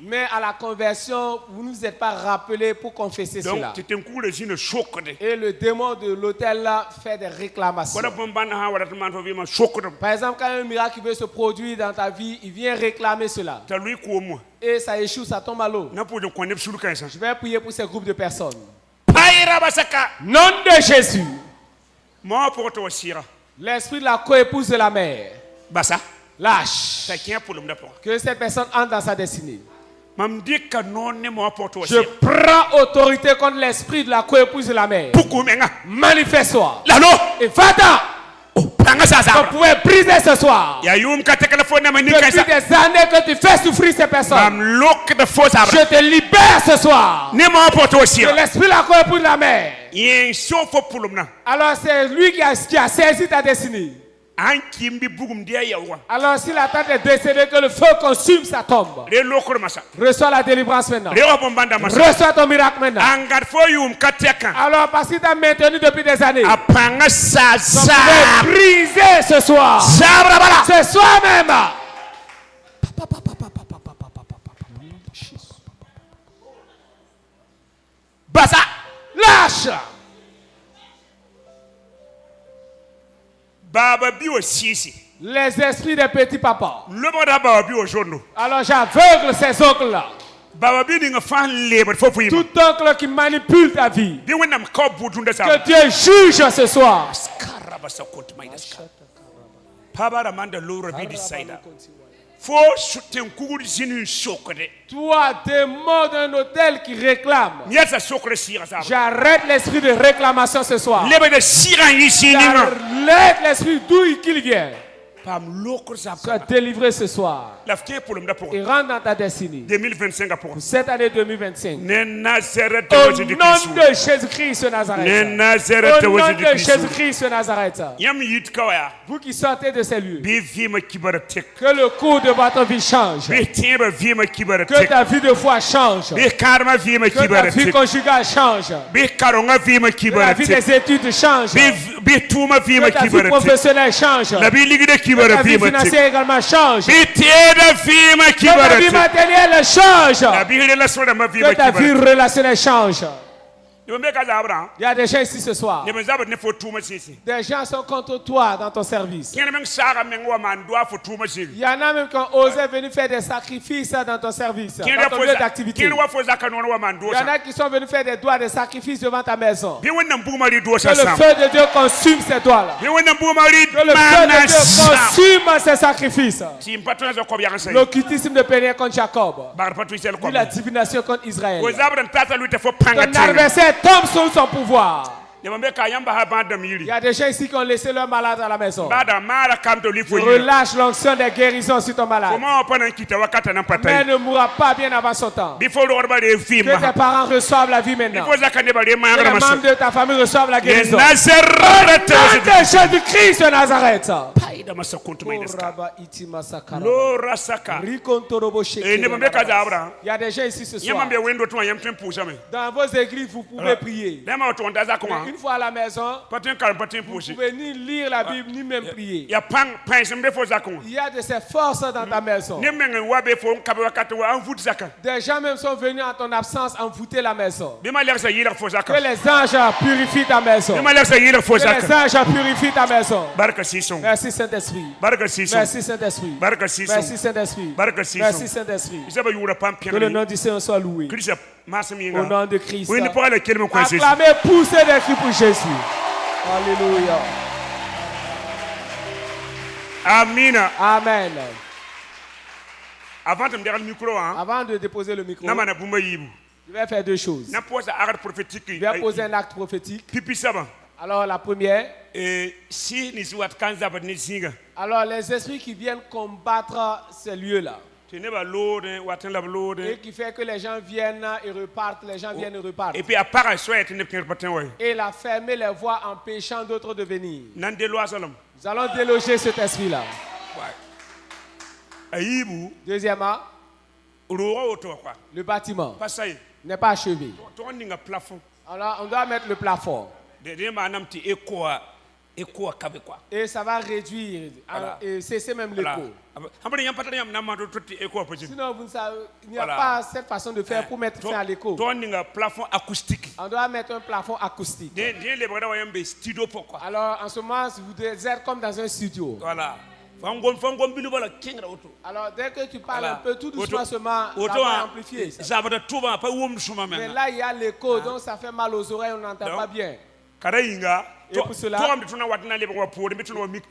Mais à la conversion, vous ne vous êtes pas rappelé pour confesser cela. Et le démon de l'autel là fait des réclamations. Par exemple, quand un miracle veut se produire dans ta vie, il vient réclamer cela. Et ça échoue, ça tombe à l'eau. Je vais prier pour ces groupes de personnes. Nom de Jésus. L'esprit de la co-épouse de la mère. Lâche. Que cette personne entre dans sa destinée. Je prends autorité contre l'esprit de la co-épouse de la mère. Manifeste-toi. Et va-t'en. Vous pouvez briser ce soir. Depuis des années que tu fais souffrir ces personnes, je te libère ce soir. C'est l'esprit de la co-épouse de la mère. Alors c'est lui qui a saisi ta destinée. Alors s'il attend de décéder, que le feu consume sa tombe. Reçois la délivrance maintenant. Reçois ton miracle maintenant. Alors parce qu'il t'a maintenu depuis des années, donc tu vas briser ce soir. Ce soir même. Lâche. Les esprits des petits papas. Alors j'aveugle ces oncles-là. Tout oncle qui manipule ta vie, que Dieu juge ce soir. Toi, démon d'un hôtel qui réclame, j'arrête l'esprit de réclamation ce soir. J'arrête l'esprit d'où qu'il vient. Sois délivré ce soir et rentre dans ta destinée. Pour cette année 2025. Au nom de Jésus-Christ de Nazareth. Au nom de Jésus-Christ de Nazareth. Vous qui sortez de ces lieux, que le cours de votre vie change. Que ta vie de foi change. Que ta vie conjugale change. Que la vie des études change. Que ta vie professionnelle change. ta vie financière également change. Que ta vie matérielle change. Que ta vie relationnelle change. Il y a des gens ici ce soir. Des gens sont contre toi dans ton service. Il y en a même qui ont osé venir faire des sacrifices dans ton service, dans ton lieu d'activité. Il y en a qui sont venus faire des doigts de sacrifice devant ta maison. Que le feu de Dieu consume ces doigts-là. Que le feu de Dieu consume ces sacrifices. L'occultisme de pénétrer contre Jacob. La divination contre Israël. Ton adversaire tombe sous son pouvoir. Il y a des gens ici qui ont laissé leur malade à la maison. Relâche l'onction des guérisons sur ton malade. Mais ne mourra pas bien avant son temps. Que tes parents reçoivent la vie maintenant. Que les membres de ta famille reçoivent la guérison. Au nom de Jésus-Christ de Nazareth. Il y a des gens ici ce soir. Dans vos églises, vous pouvez prier. Une fois à la maison, vous pouvez ni lire la Bible, ni même prier. Il y a de ces forces dans ta maison. Des gens même sont venus en ton absence envoûter la maison. Que les anges purifient ta maison. Que les anges purifient ta maison. Merci Saint-Esprit. Merci Saint-Esprit. Merci Saint-Esprit. Merci Saint-Esprit. Que le nom du Seigneur soit loué. Au nom de Christ. Acclamez, poussez des cris pour Jésus. Alléluia. Amen. Amen. Avant de déposer le micro, je vais faire deux choses. Je vais poser un acte prophétique. Alors la première, alors les esprits qui viennent combattre ces lieux-là, et qui fait que les gens viennent et repartent, les gens viennent et repartent. Et il a fermé les voies empêchant d'autres de venir. Nous allons déloger cet esprit-là. Deuxièmement, le bâtiment n'est pas achevé. Alors on doit mettre le plafond. Et ça va réduire et cesser même l'écho. Sinon, vous ne savez, il n'y a pas cette façon de faire pour mettre fin à l'écho. On doit mettre un plafond acoustique. Alors, en ce moment, vous êtes comme dans un studio. Alors, dès que tu parles un peu, tout doucement seulement, ça va amplifier ça. Mais là, il y a l'écho, donc ça fait mal aux oreilles, on n'entend pas bien. Et pour cela,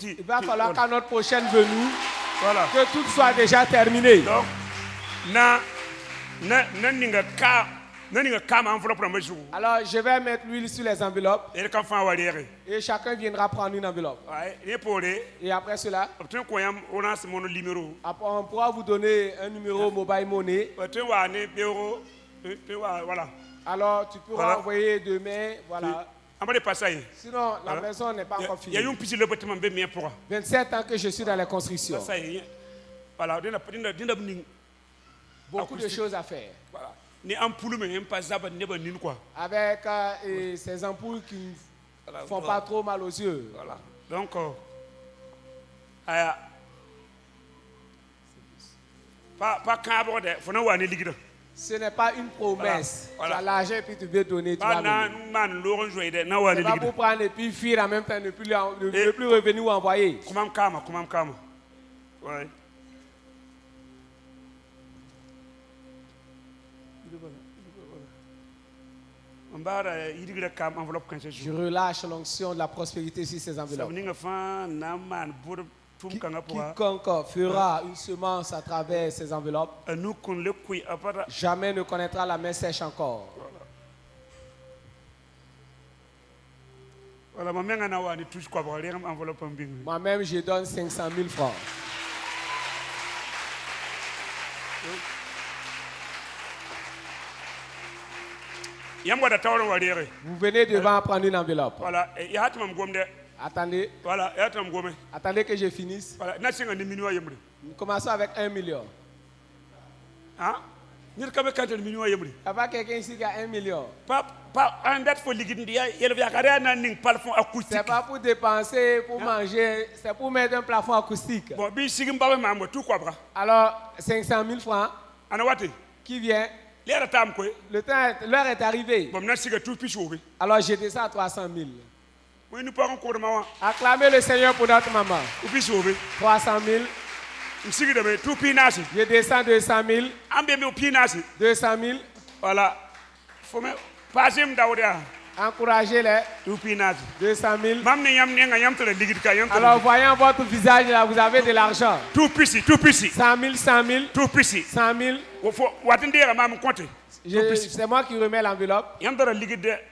il va falloir qu'à notre prochaine venue, que tout soit déjà terminé. Donc, alors, je vais mettre l'huile sur les enveloppes. Et chacun viendra prendre une enveloppe. Et après cela, après, on pourra vous donner un numéro mobile money. Alors, tu pourras envoyer demain. Voilà. Sinon, la maison n'est pas encore finie. 27 ans que je suis dans la construction. Beaucoup de choses à faire. Avec ces ampoules qui ne font pas trop mal aux yeux. Donc, ce n'est pas une promesse. Tu as l'argent et puis tu veux donner. Tu vas donner. Tu vas pour prendre et puis fuir en même temps, ne plus revenir ou envoyer. Ouais. Je relâche l'onction de la prospérité sur ces enveloppes. Quiconque fera une semence à travers ces enveloppes, jamais ne connaîtra la main sèche encore. Moi-même, je donne 500 000 francs. Vous venez devant prendre une enveloppe. Attendez. Attendez que je finisse. Nous commençons avec 1 million. Hein? Pas quelqu'un ici qui a 1 million. C'est pas pour dépenser, pour manger, c'est pour mettre un plafond acoustique. Alors, 500 000 francs. Qui vient? L'heure est arrivée. Alors, je descends à 300 000. Acclamez le Seigneur pour notre maman. 300 000. Je descends 200 000. 200 000. Voilà. Encouragez-les. 200 000. Alors, voyant votre visage là, vous avez de l'argent. 100 000, 100 000. 100 000. C'est moi qui remets l'enveloppe.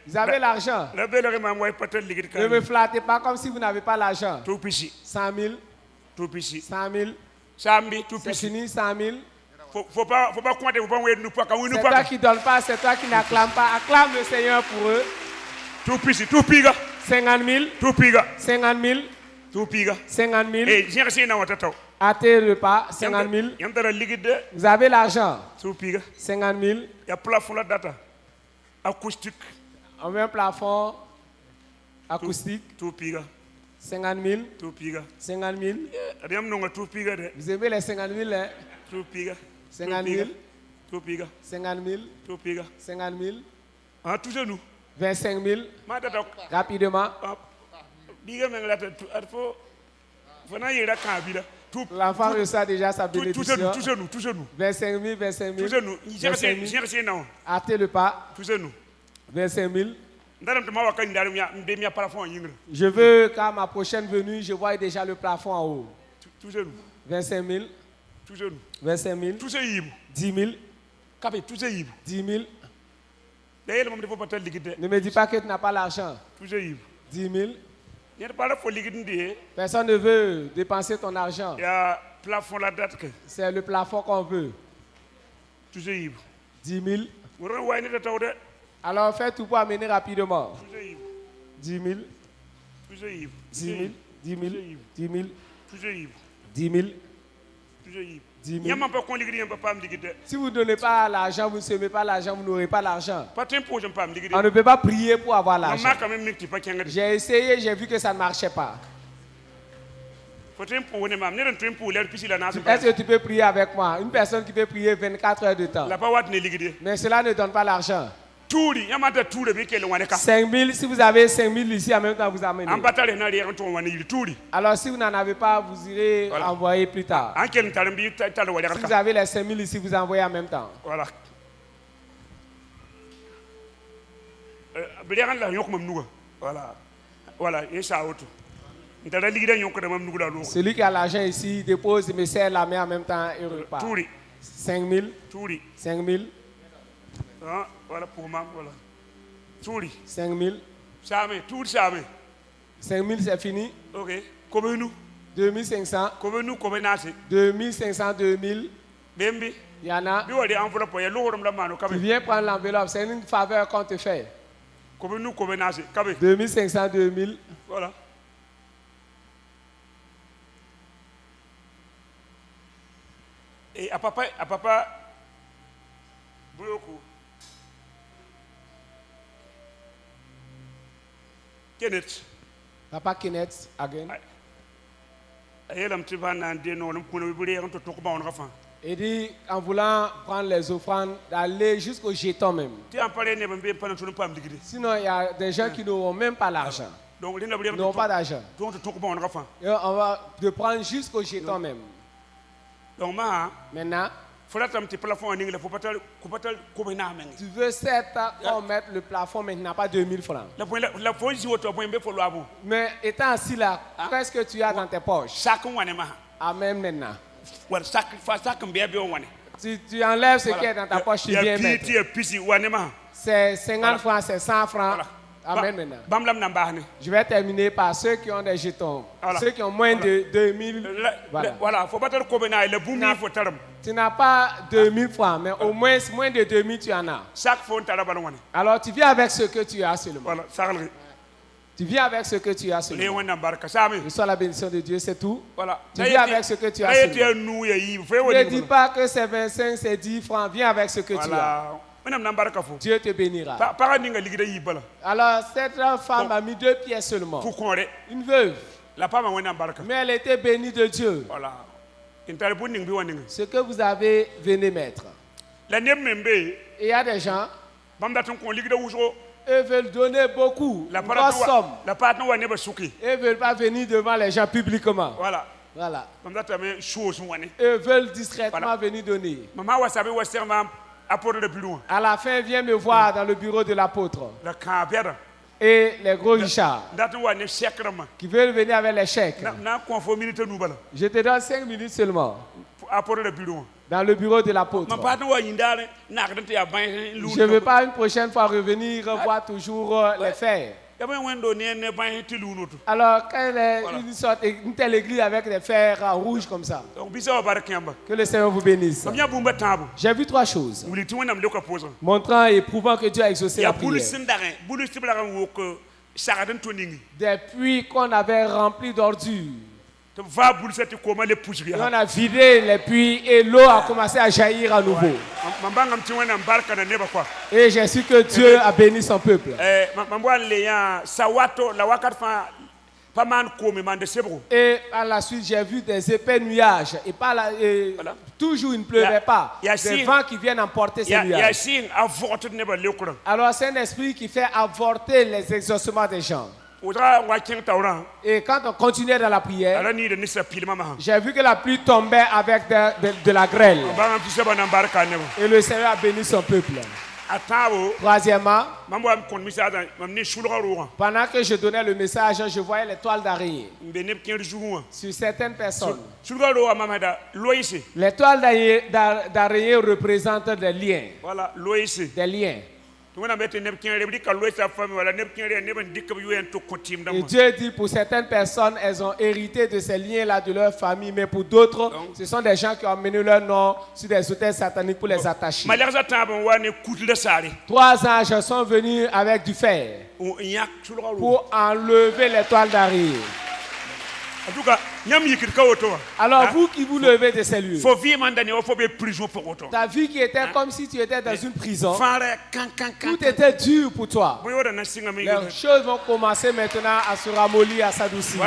Vous avez l'argent. Ne me flattez pas comme si vous n'avez pas l'argent. 100 000. 100 000. C'est fini, 100 000. Faut pas compter, c'est toi qui ne donne pas, c'est toi qui n'acclame pas. Acclame le Seigneur pour eux. 50 000. 50 000. 50 000. Hâtez le pas, 50 000. Vous avez l'argent. 50 000. On met un plafond acoustique. 50 000. 50 000. Vous aimez les 50 000, hein? 50 000. 50 000. 50 000. 25 000. Rapidement. L'enfant reçoit déjà sa bénédiction. 25 000, 25 000. Hâtez le pas. 25 000. Je veux qu'à ma prochaine venue, je voie déjà le plafond en haut. 25 000. 25 000. 10 000. 10 000. Ne me dis pas que tu n'as pas l'argent. 10 000. Personne ne veut dépenser ton argent. C'est le plafond qu'on veut. 10 000. Alors fais tout pour amener rapidement. 10 000. 10 000. 10 000. 10 000. 10 000. 10 000. Si vous ne donnez pas l'argent, vous ne semez pas l'argent, vous n'aurez pas l'argent. On ne peut pas prier pour avoir l'argent. J'ai essayé, j'ai vu que ça ne marchait pas. Est-ce que tu peux prier avec moi? Une personne qui peut prier 24 heures de temps. Mais cela ne donne pas l'argent. 5 000, si vous avez 5 000 ici, en même temps vous amenez. Alors si vous n'en avez pas, vous irez envoyer plus tard. Si vous avez les 5 000 ici, vous envoyez en même temps. Voilà. Voilà. Celui qui a l'argent ici dépose, me serre la main en même temps et repart. 5 000. 5 000. Voilà pour moi, voilà. 5 000. 5 000, c'est fini. Ok. Combien nous? 2500. Combien nous? Combien nous? 2500, 2000. Bembi. Il y en a. Tu viens prendre l'enveloppe, c'est une faveur qu'on te fait. Combien nous? Combien nous? 2500, 2000. Voilà. Et à papa, beaucoup. Kenneth. Papa Kenneth, again. Il dit, en voulant prendre les offrandes, d'aller jusqu'au jeton même. Sinon, il y a des gens qui n'auront même pas l'argent. Ils n'auront pas d'argent. Et on va de prendre jusqu'au jeton même. Donc maintenant, tu veux certes qu'on mette le plafond maintenant, pas 2000 francs. Mais étant assis là, qu'est-ce que tu as dans tes poches? Amen maintenant. Tu enlèves ce qui est dans ta poche, tu viens mettre. C'est 50 francs, c'est 100 francs. Amen maintenant. Je vais terminer par ceux qui ont des jetons. Voilà. Ceux qui ont moins de 2000. Voilà. Tu n'as pas 2000 francs, mais au moins de 2000 tu en as. Alors tu viens avec ce que tu as seulement. Voilà. Tu viens avec ce que tu as seulement. Reçois la bénédiction de Dieu, c'est tout. Voilà. Tu viens avec ce que tu as seulement. Ne dis pas que c'est 25, c'est 10 francs. Viens avec ce que tu as. Dieu te bénira. Alors, cette femme a mis 2 pièces seulement. Une veuve. Mais elle était bénie de Dieu. Voilà. Ce que vous avez, venez mettre. Et il y a des gens, eux veulent donner beaucoup, une grosse somme. Ils ne veulent pas venir devant les gens publiquement. Voilà. Voilà. Eux veulent discrètement venir donner. À la fin, viens me voir dans le bureau de l'apôtre. Et les gros richards qui veulent venir avec les chèques. Je te donne 5 minutes seulement. Dans le bureau de l'apôtre. Je ne veux pas une prochaine fois revenir voir toujours les fers. Alors, quand il y a une telle église avec des fers en rouge comme ça, que le Seigneur vous bénisse. J'ai vu 3 choses. Montrant et prouvant que Dieu a exaucé la prière. Des puits qu'on avait remplis d'ordures. Et on a vidé les puits et l'eau a commencé à jaillir à nouveau. Et j'ai su que Dieu a béni son peuple. Et à la suite, j'ai vu des épais nuages. Et toujours, il ne pleuvait pas. Des vents qui viennent emporter ces nuages. Alors, c'est un esprit qui fait avorter les exaucements des gens. Et quand on continuait dans la prière, j'ai vu que la pluie tombait avec de la grêle. Et le Seigneur a béni son peuple. Troisièmement, pendant que je donnais le message, je voyais les toiles d'araignée sur certaines personnes. Les toiles d'araignée représentent des liens. Voilà, des liens. Et Dieu dit pour certaines personnes, elles ont hérité de ces liens-là de leur famille, mais pour d'autres, ce sont des gens qui ont mené leur nom sur des autels sataniques pour les attacher. 3 anges sont venus avec du fer pour enlever les toiles d'araignée. Alors vous qui vous levez de ces lieux, ta vie qui était comme si tu étais dans une prison, tout était dur pour toi. Les choses vont commencer maintenant à se ramollir, à s'adoucir.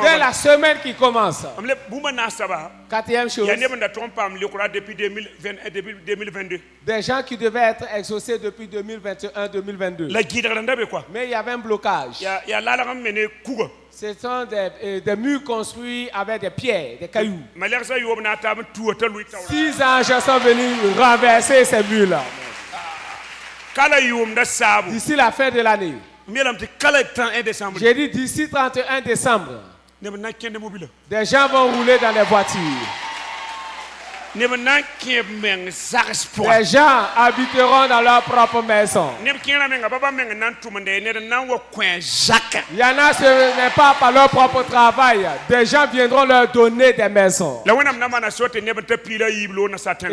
Dès la semaine qui commence. 4e chose, des gens qui devaient être exaucés depuis 2021-2022. Mais il y avait un blocage. Ce sont des murs construits avec des pierres, des cailloux. 6 anges sont venus renverser ces murs-là. D'ici la fin de l'année. J'ai dit d'ici 31 décembre. Des gens vont rouler dans les voitures. Les gens habiteront dans leur propre maison. Il y en a, ce n'est pas par leur propre travail. Des gens viendront leur donner des maisons. Et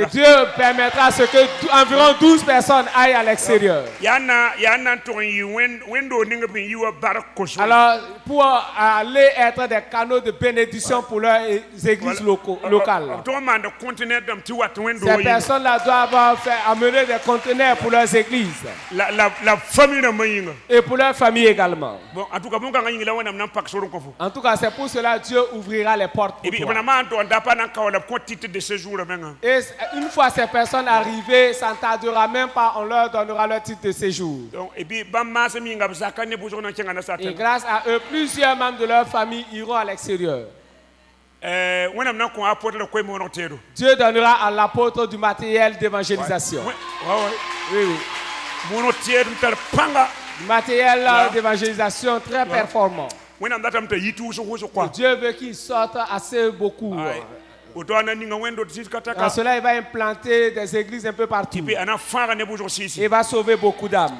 Dieu permettra ce que environ 12 personnes aillent à l'extérieur. Alors, pour aller être des canaux de bénédiction pour leurs églises locales. Ces personnes-là doivent amener des conteneurs pour leurs églises. La famille et pour leur famille également. Bon, en tout cas, c'est pour cela que Dieu ouvrira les portes pour toi. Et une fois ces personnes arrivées, ça ne tardera même pas, on leur donnera leur titre de séjour. Et grâce à eux, plusieurs membres de leur famille iront à l'extérieur. Dieu donnera à l'apôtre du matériel d'évangélisation. Oui. Du matériel d'évangélisation très performant. Dieu veut qu'il sorte assez beaucoup. En cela, il va implanter des églises un peu partout. Il va sauver beaucoup d'âmes.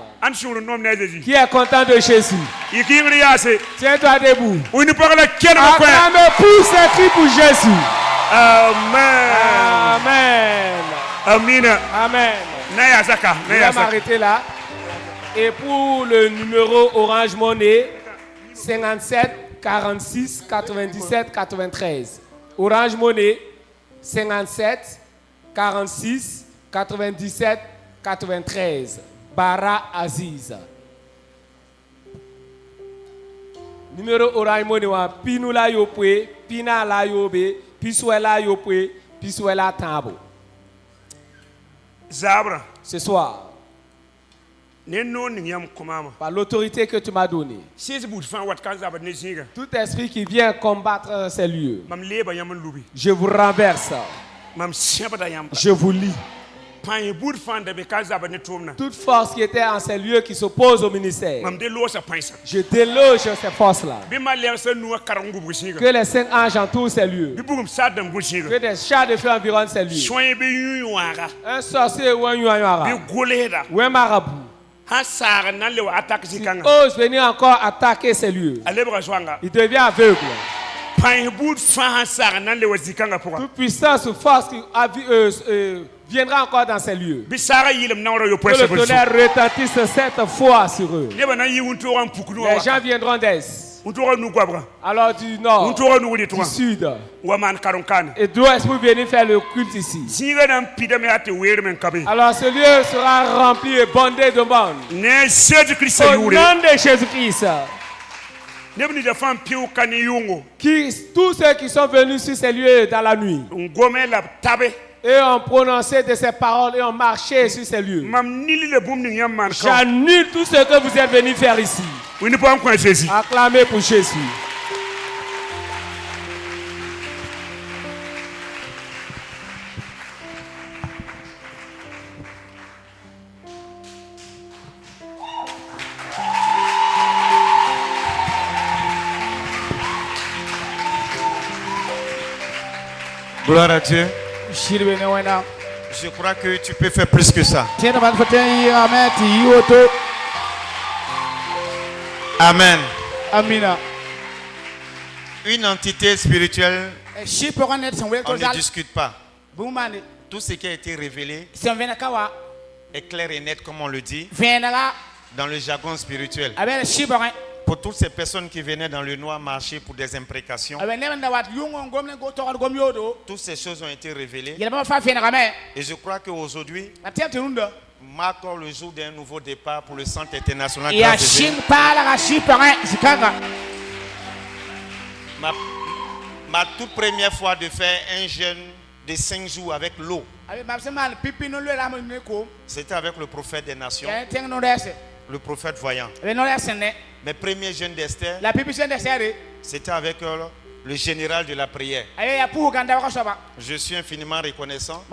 Qui est content de Jésus? Tiens-toi debout. Acclamez pour ces cris pour Jésus. Amen. Amen. Amen. On va m'arrêter là. Et pour le numéro Orange Money, 57 46 97 93. Orange Money, 57 46 97 93. Bara Aziz. Numéro Orange Money, Pinula Yopwe, Pina la Yobe, Piswela Yopwe, Piswela Tabo. Zabra. Ce soir, par l'autorité que tu m'as donnée, tout esprit qui vient combattre ces lieux, je vous renverse, je vous lie. Toute force qui était en ces lieux qui s'oppose au ministère, je déloge ces forces-là. Que les 5 anges entourent ces lieux. Que des chars de feu environnent ces lieux. Un sorcier ou un yuanyara ou un marabout qui ose venir encore attaquer ces lieux, il devient aveugle. Toute puissance ou force qui viendra encore dans ces lieux. Que le tonnerre retentisse cette fois sur eux. Les gens viendront d'Est, alors du nord, du sud et d'ouest pour venir faire le culte ici. Alors ce lieu sera rempli et bondé de monde. Au nom de Jésus-Christ. Tous ceux qui sont venus sur ces lieux dans la nuit et ont prononcé de ces paroles et ont marché sur ces lieux, j'annule tout ce que vous êtes venus faire ici. Acclamez pour Jésus. Gloire à Dieu. Je crois que tu peux faire plus que ça. Amen. Amina. Une entité spirituelle, on ne discute pas. Tout ce qui a été révélé est clair et net, comme on le dit, dans le jargon spirituel. Pour toutes ces personnes qui venaient dans le noir marcher pour des imprécations, toutes ces choses ont été révélées. Et je crois qu'aujourd'hui marque le jour d'un nouveau départ pour le Centre international. Ma toute première fois de faire un jeûne de 5 jours avec l'eau, c'était avec le prophète des nations, le prophète voyant. Mes premiers jeûnes d'Esther, c'était avec le général de la prière. Je suis infiniment reconnaissant.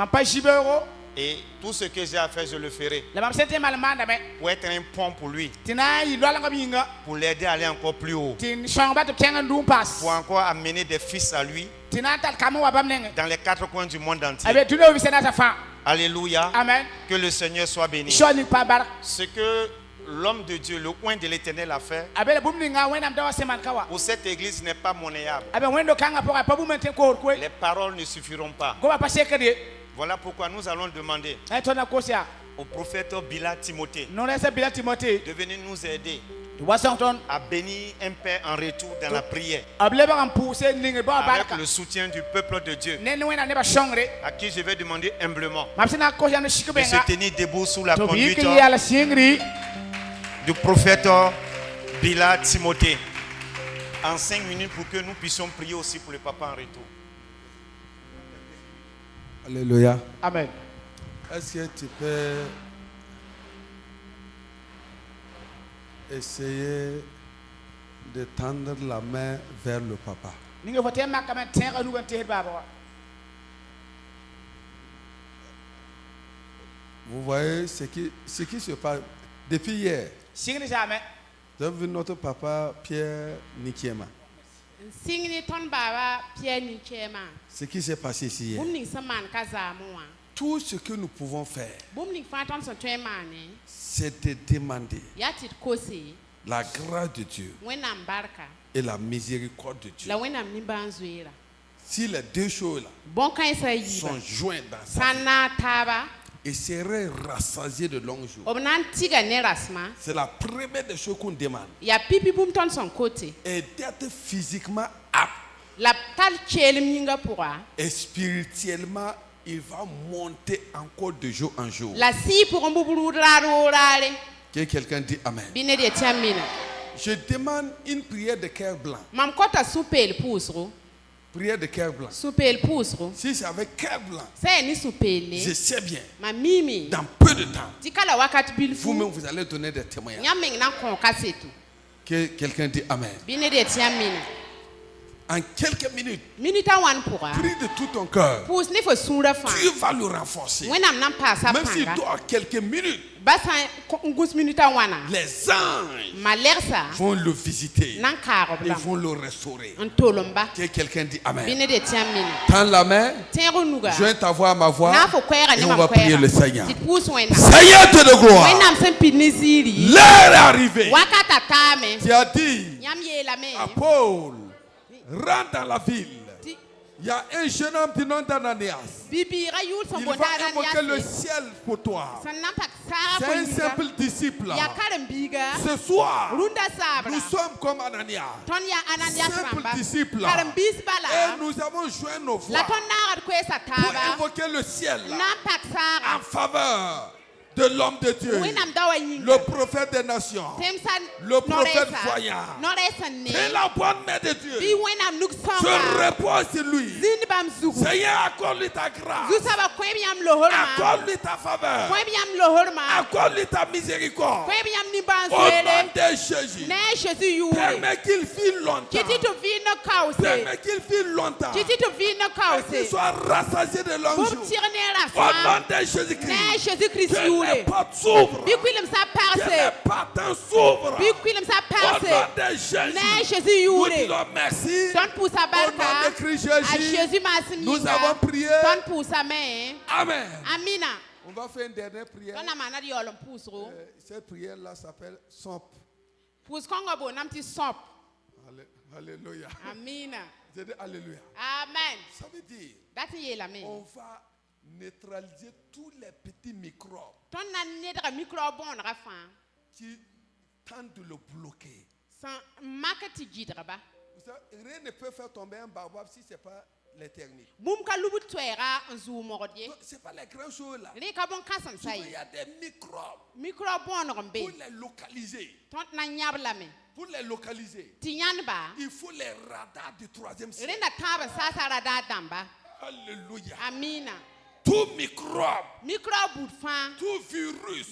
Et tout ce que j'ai à faire, je le ferai. Pour être un pont pour lui. Pour l'aider à aller encore plus haut. Pour encore amener des fils à lui. Dans les 4 coins du monde entier. Alléluia. Amen. Que le Seigneur soit béni. Ce que l'homme de Dieu, le coin de l'Éternel a fait, pour cette église n'est pas monnayable. Les paroles ne suffiront pas. Voilà pourquoi nous allons demander au prophète Bila Timothée de venir nous aider à bénir un père en retour dans la prière, avec le soutien du peuple de Dieu, à qui je vais demander humblement de se tenir debout sous la conduite du prophète Bila Timothée en 5 minutes pour que nous puissions prier aussi pour le papa en retour. Alléluia. Amen. Est-ce que tu peux essayer de tendre la main vers le papa? Vous voyez ce qui se passe depuis hier. Vous avez vu notre papa Pierre Nikiema. Ce qui s'est passé ici hier. Tout ce que nous pouvons faire, c'est de demander la grâce de Dieu et la miséricorde de Dieu. Si les deux choses-là sont jointes dans sa vie, et serait rassasié de longs jours. C'est la première des choses qu'on demande. Et d'être physiquement apte. Et spirituellement, il va monter encore de jour en jour. Que quelqu'un dit Amen. Je demande une prière de cœur blanc. Prière de cœur blanc. Si c'est avec cœur blanc, je sais bien, dans peu de temps, vous-même vous allez donner des témoignages. Que quelqu'un dit Amen. En quelques minutes, prie de tout ton cœur. Tu vas le renforcer. Même s'il doit quelques minutes, les anges vont le visiter. Ils vont le restaurer. Que quelqu'un dit Amen. Tends la main, joins ta voix à ma voix, et on va prier le Seigneur. Seigneur de gloire, l'heure est arrivée. Tu as dit à Paul, rentre dans la ville. Il y a un jeune homme du nom d'Ananias. Il va invoquer le ciel pour toi. C'est un simple disciple. Ce soir, nous sommes comme Ananias. Simple disciple. Et nous avons joint nos voix pour invoquer le ciel en faveur de l'homme de Dieu, le prophète des nations, le prophète voyant. C'est la bonne main de Dieu. Je repose sur lui. Seigneur, accorde-lui ta grâce. Accorde-lui ta faveur. Accorde-lui ta miséricorde. Au nom de Jésus. Permets qu'il vive longtemps. Permets qu'il vive longtemps. Et qu'il soit rassasié de longs jours. Au nom de Jésus-Christ. Les portes s'ouvrent. Que les portes s'ouvrent. Au nom de Jésus. Nous disons merci. Au nom de Christ Jésus. Nous avons prié. Amen. On va faire une dernière prière. Cette prière-là s'appelle SOP. Alléluia. Amen. Je dis Alléluia. Amen. Ça veut dire on va neutraliser tous les petits microbes qui tentent de le bloquer. Rien ne peut faire tomber un baobab si ce n'est pas l'éternité. Ce n'est pas les grandes choses là. Il y a des microbes. Pour les localiser. Pour les localiser, il faut les radars du 3e siècle. Alléluia. Amina. Tout microbe, tout virus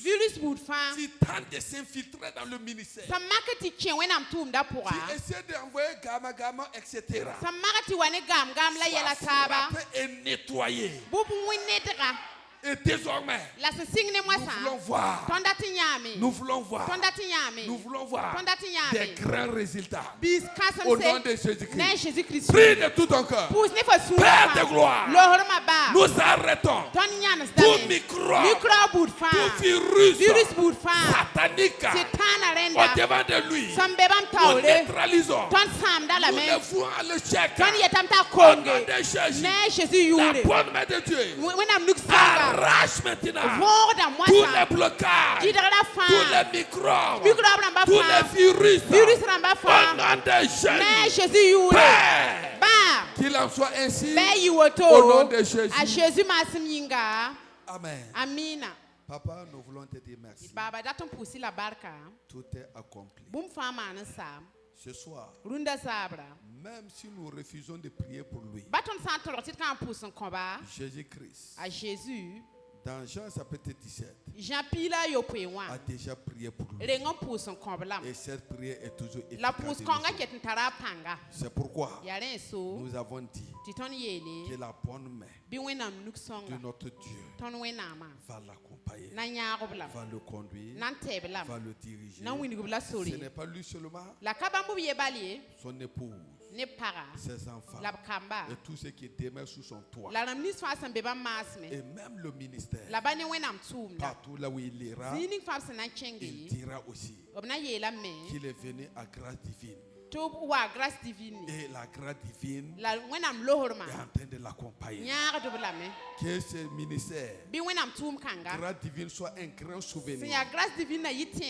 qui tente de s'infiltrer dans le ministère, qui essaie d'envoyer gamma, etc. Soit frappé et nettoyé. Et désormais, nous voulons voir des grands résultats. Au nom de Jésus-Christ. Prie de tout ton cœur. Père de gloire, nous arrêtons tout microbe, tout virus satanique au devant de lui. Nous neutralisons. Nous le voulons à l'échec. Au nom de Jésus, la bonne main de Dieu arrache maintenant tous les blocages, tous les microbes, tous les virus. Au nom de Jésus. Père, qu'il en soit ainsi au nom de Jésus. Amen. Papa, nous voulons te dire merci. Tout est accompli. Ce soir, même si nous refusons de prier pour lui, Jésus-Christ, dans Jean chapitre 17, a déjà prié pour lui. Et cette prière est toujours efficace. C'est pourquoi nous avons dit que la bonne main de notre Dieu va l'accompagner, va le conduire, va le diriger. Ce n'est pas lui seulement, son épouse, ses enfants et tous ceux qui demeurent sous son toit. Et même le ministère, partout là où il ira, il dira aussi qu'il est venu à grâce divine Et la grâce divine est en train de l'accompagner. Que ce ministère, grâce divine, soit un grand souvenir.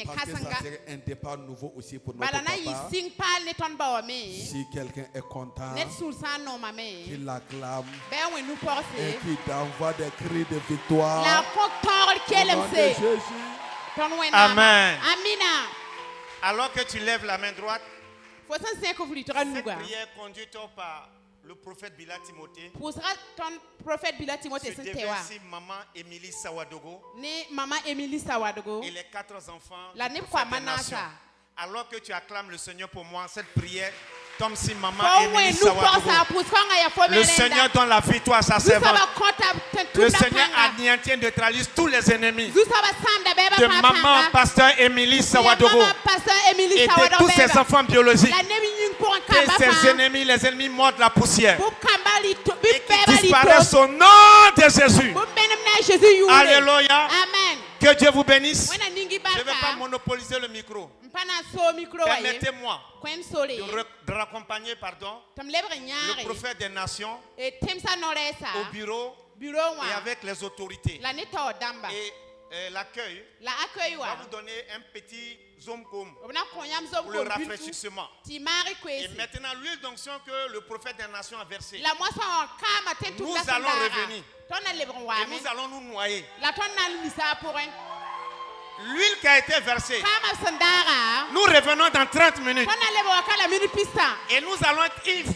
Parce que ça serait un départ nouveau aussi pour notre papa. Si quelqu'un est content, qu'il l'acclame et qu'il envoie des cris de victoire. Amen. Alors que tu lèves la main droite, cette prière conduite par le prophète Bila Timothée se déverse maman Émilie Sawadogo et les 4 enfants de la nation. Alors que tu acclames le Seigneur pour moi, cette prière tombe si maman Émilie Sawadogo. Le Seigneur donne la victoire à sa servante. Le Seigneur anéantit, neutralise tous les ennemis de maman pasteur Émilie Sawadogo et de tous ses enfants biologiques. Que ses ennemis, les ennemis mordent la poussière et qu'ils disparaissent au nom de Jésus. Alléluia. Amen. Que Dieu vous bénisse. Je ne vais pas monopoliser le micro. Permettez-moi de raccompagner le prophète des nations au bureau et avec les autorités. Et l'accueil va vous donner un petit zomcom pour le rafraîchissement. Et maintenant, l'huile d'onction que le prophète des nations a versée, nous allons revenir et nous allons nous noyer. L'huile qui a été versée, nous revenons dans 30 minutes et nous allons être ivres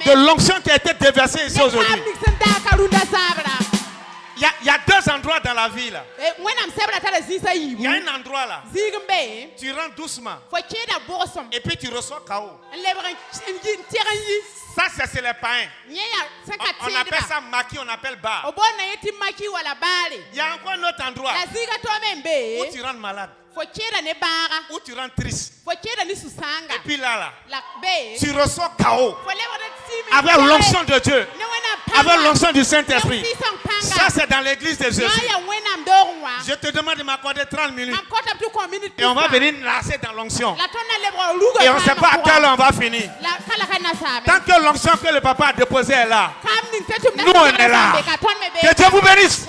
de l'onction qui a été déversée ici aujourd'hui. Il y a 2 endroits dans la vie là. Il y a un endroit là. Tu rentres doucement. Et puis tu reçois KO. Ça c'est les païens. On appelle ça maquis, on appelle bar. Il y a encore un autre endroit où tu rentres malade, où tu rentres triste. Et puis là, tu reçois KO avec l'onction de Dieu, avec l'onction du Saint-Esprit. Ça c'est dans l'église de Jésus. Je te demande de m'accorder 30 minutes. Et on va venir lasser dans l'onction. Et on ne sait pas à quelle heure on va finir. Tant que l'onction que le papa a déposée est là, nous on est là. Que Dieu vous bénisse.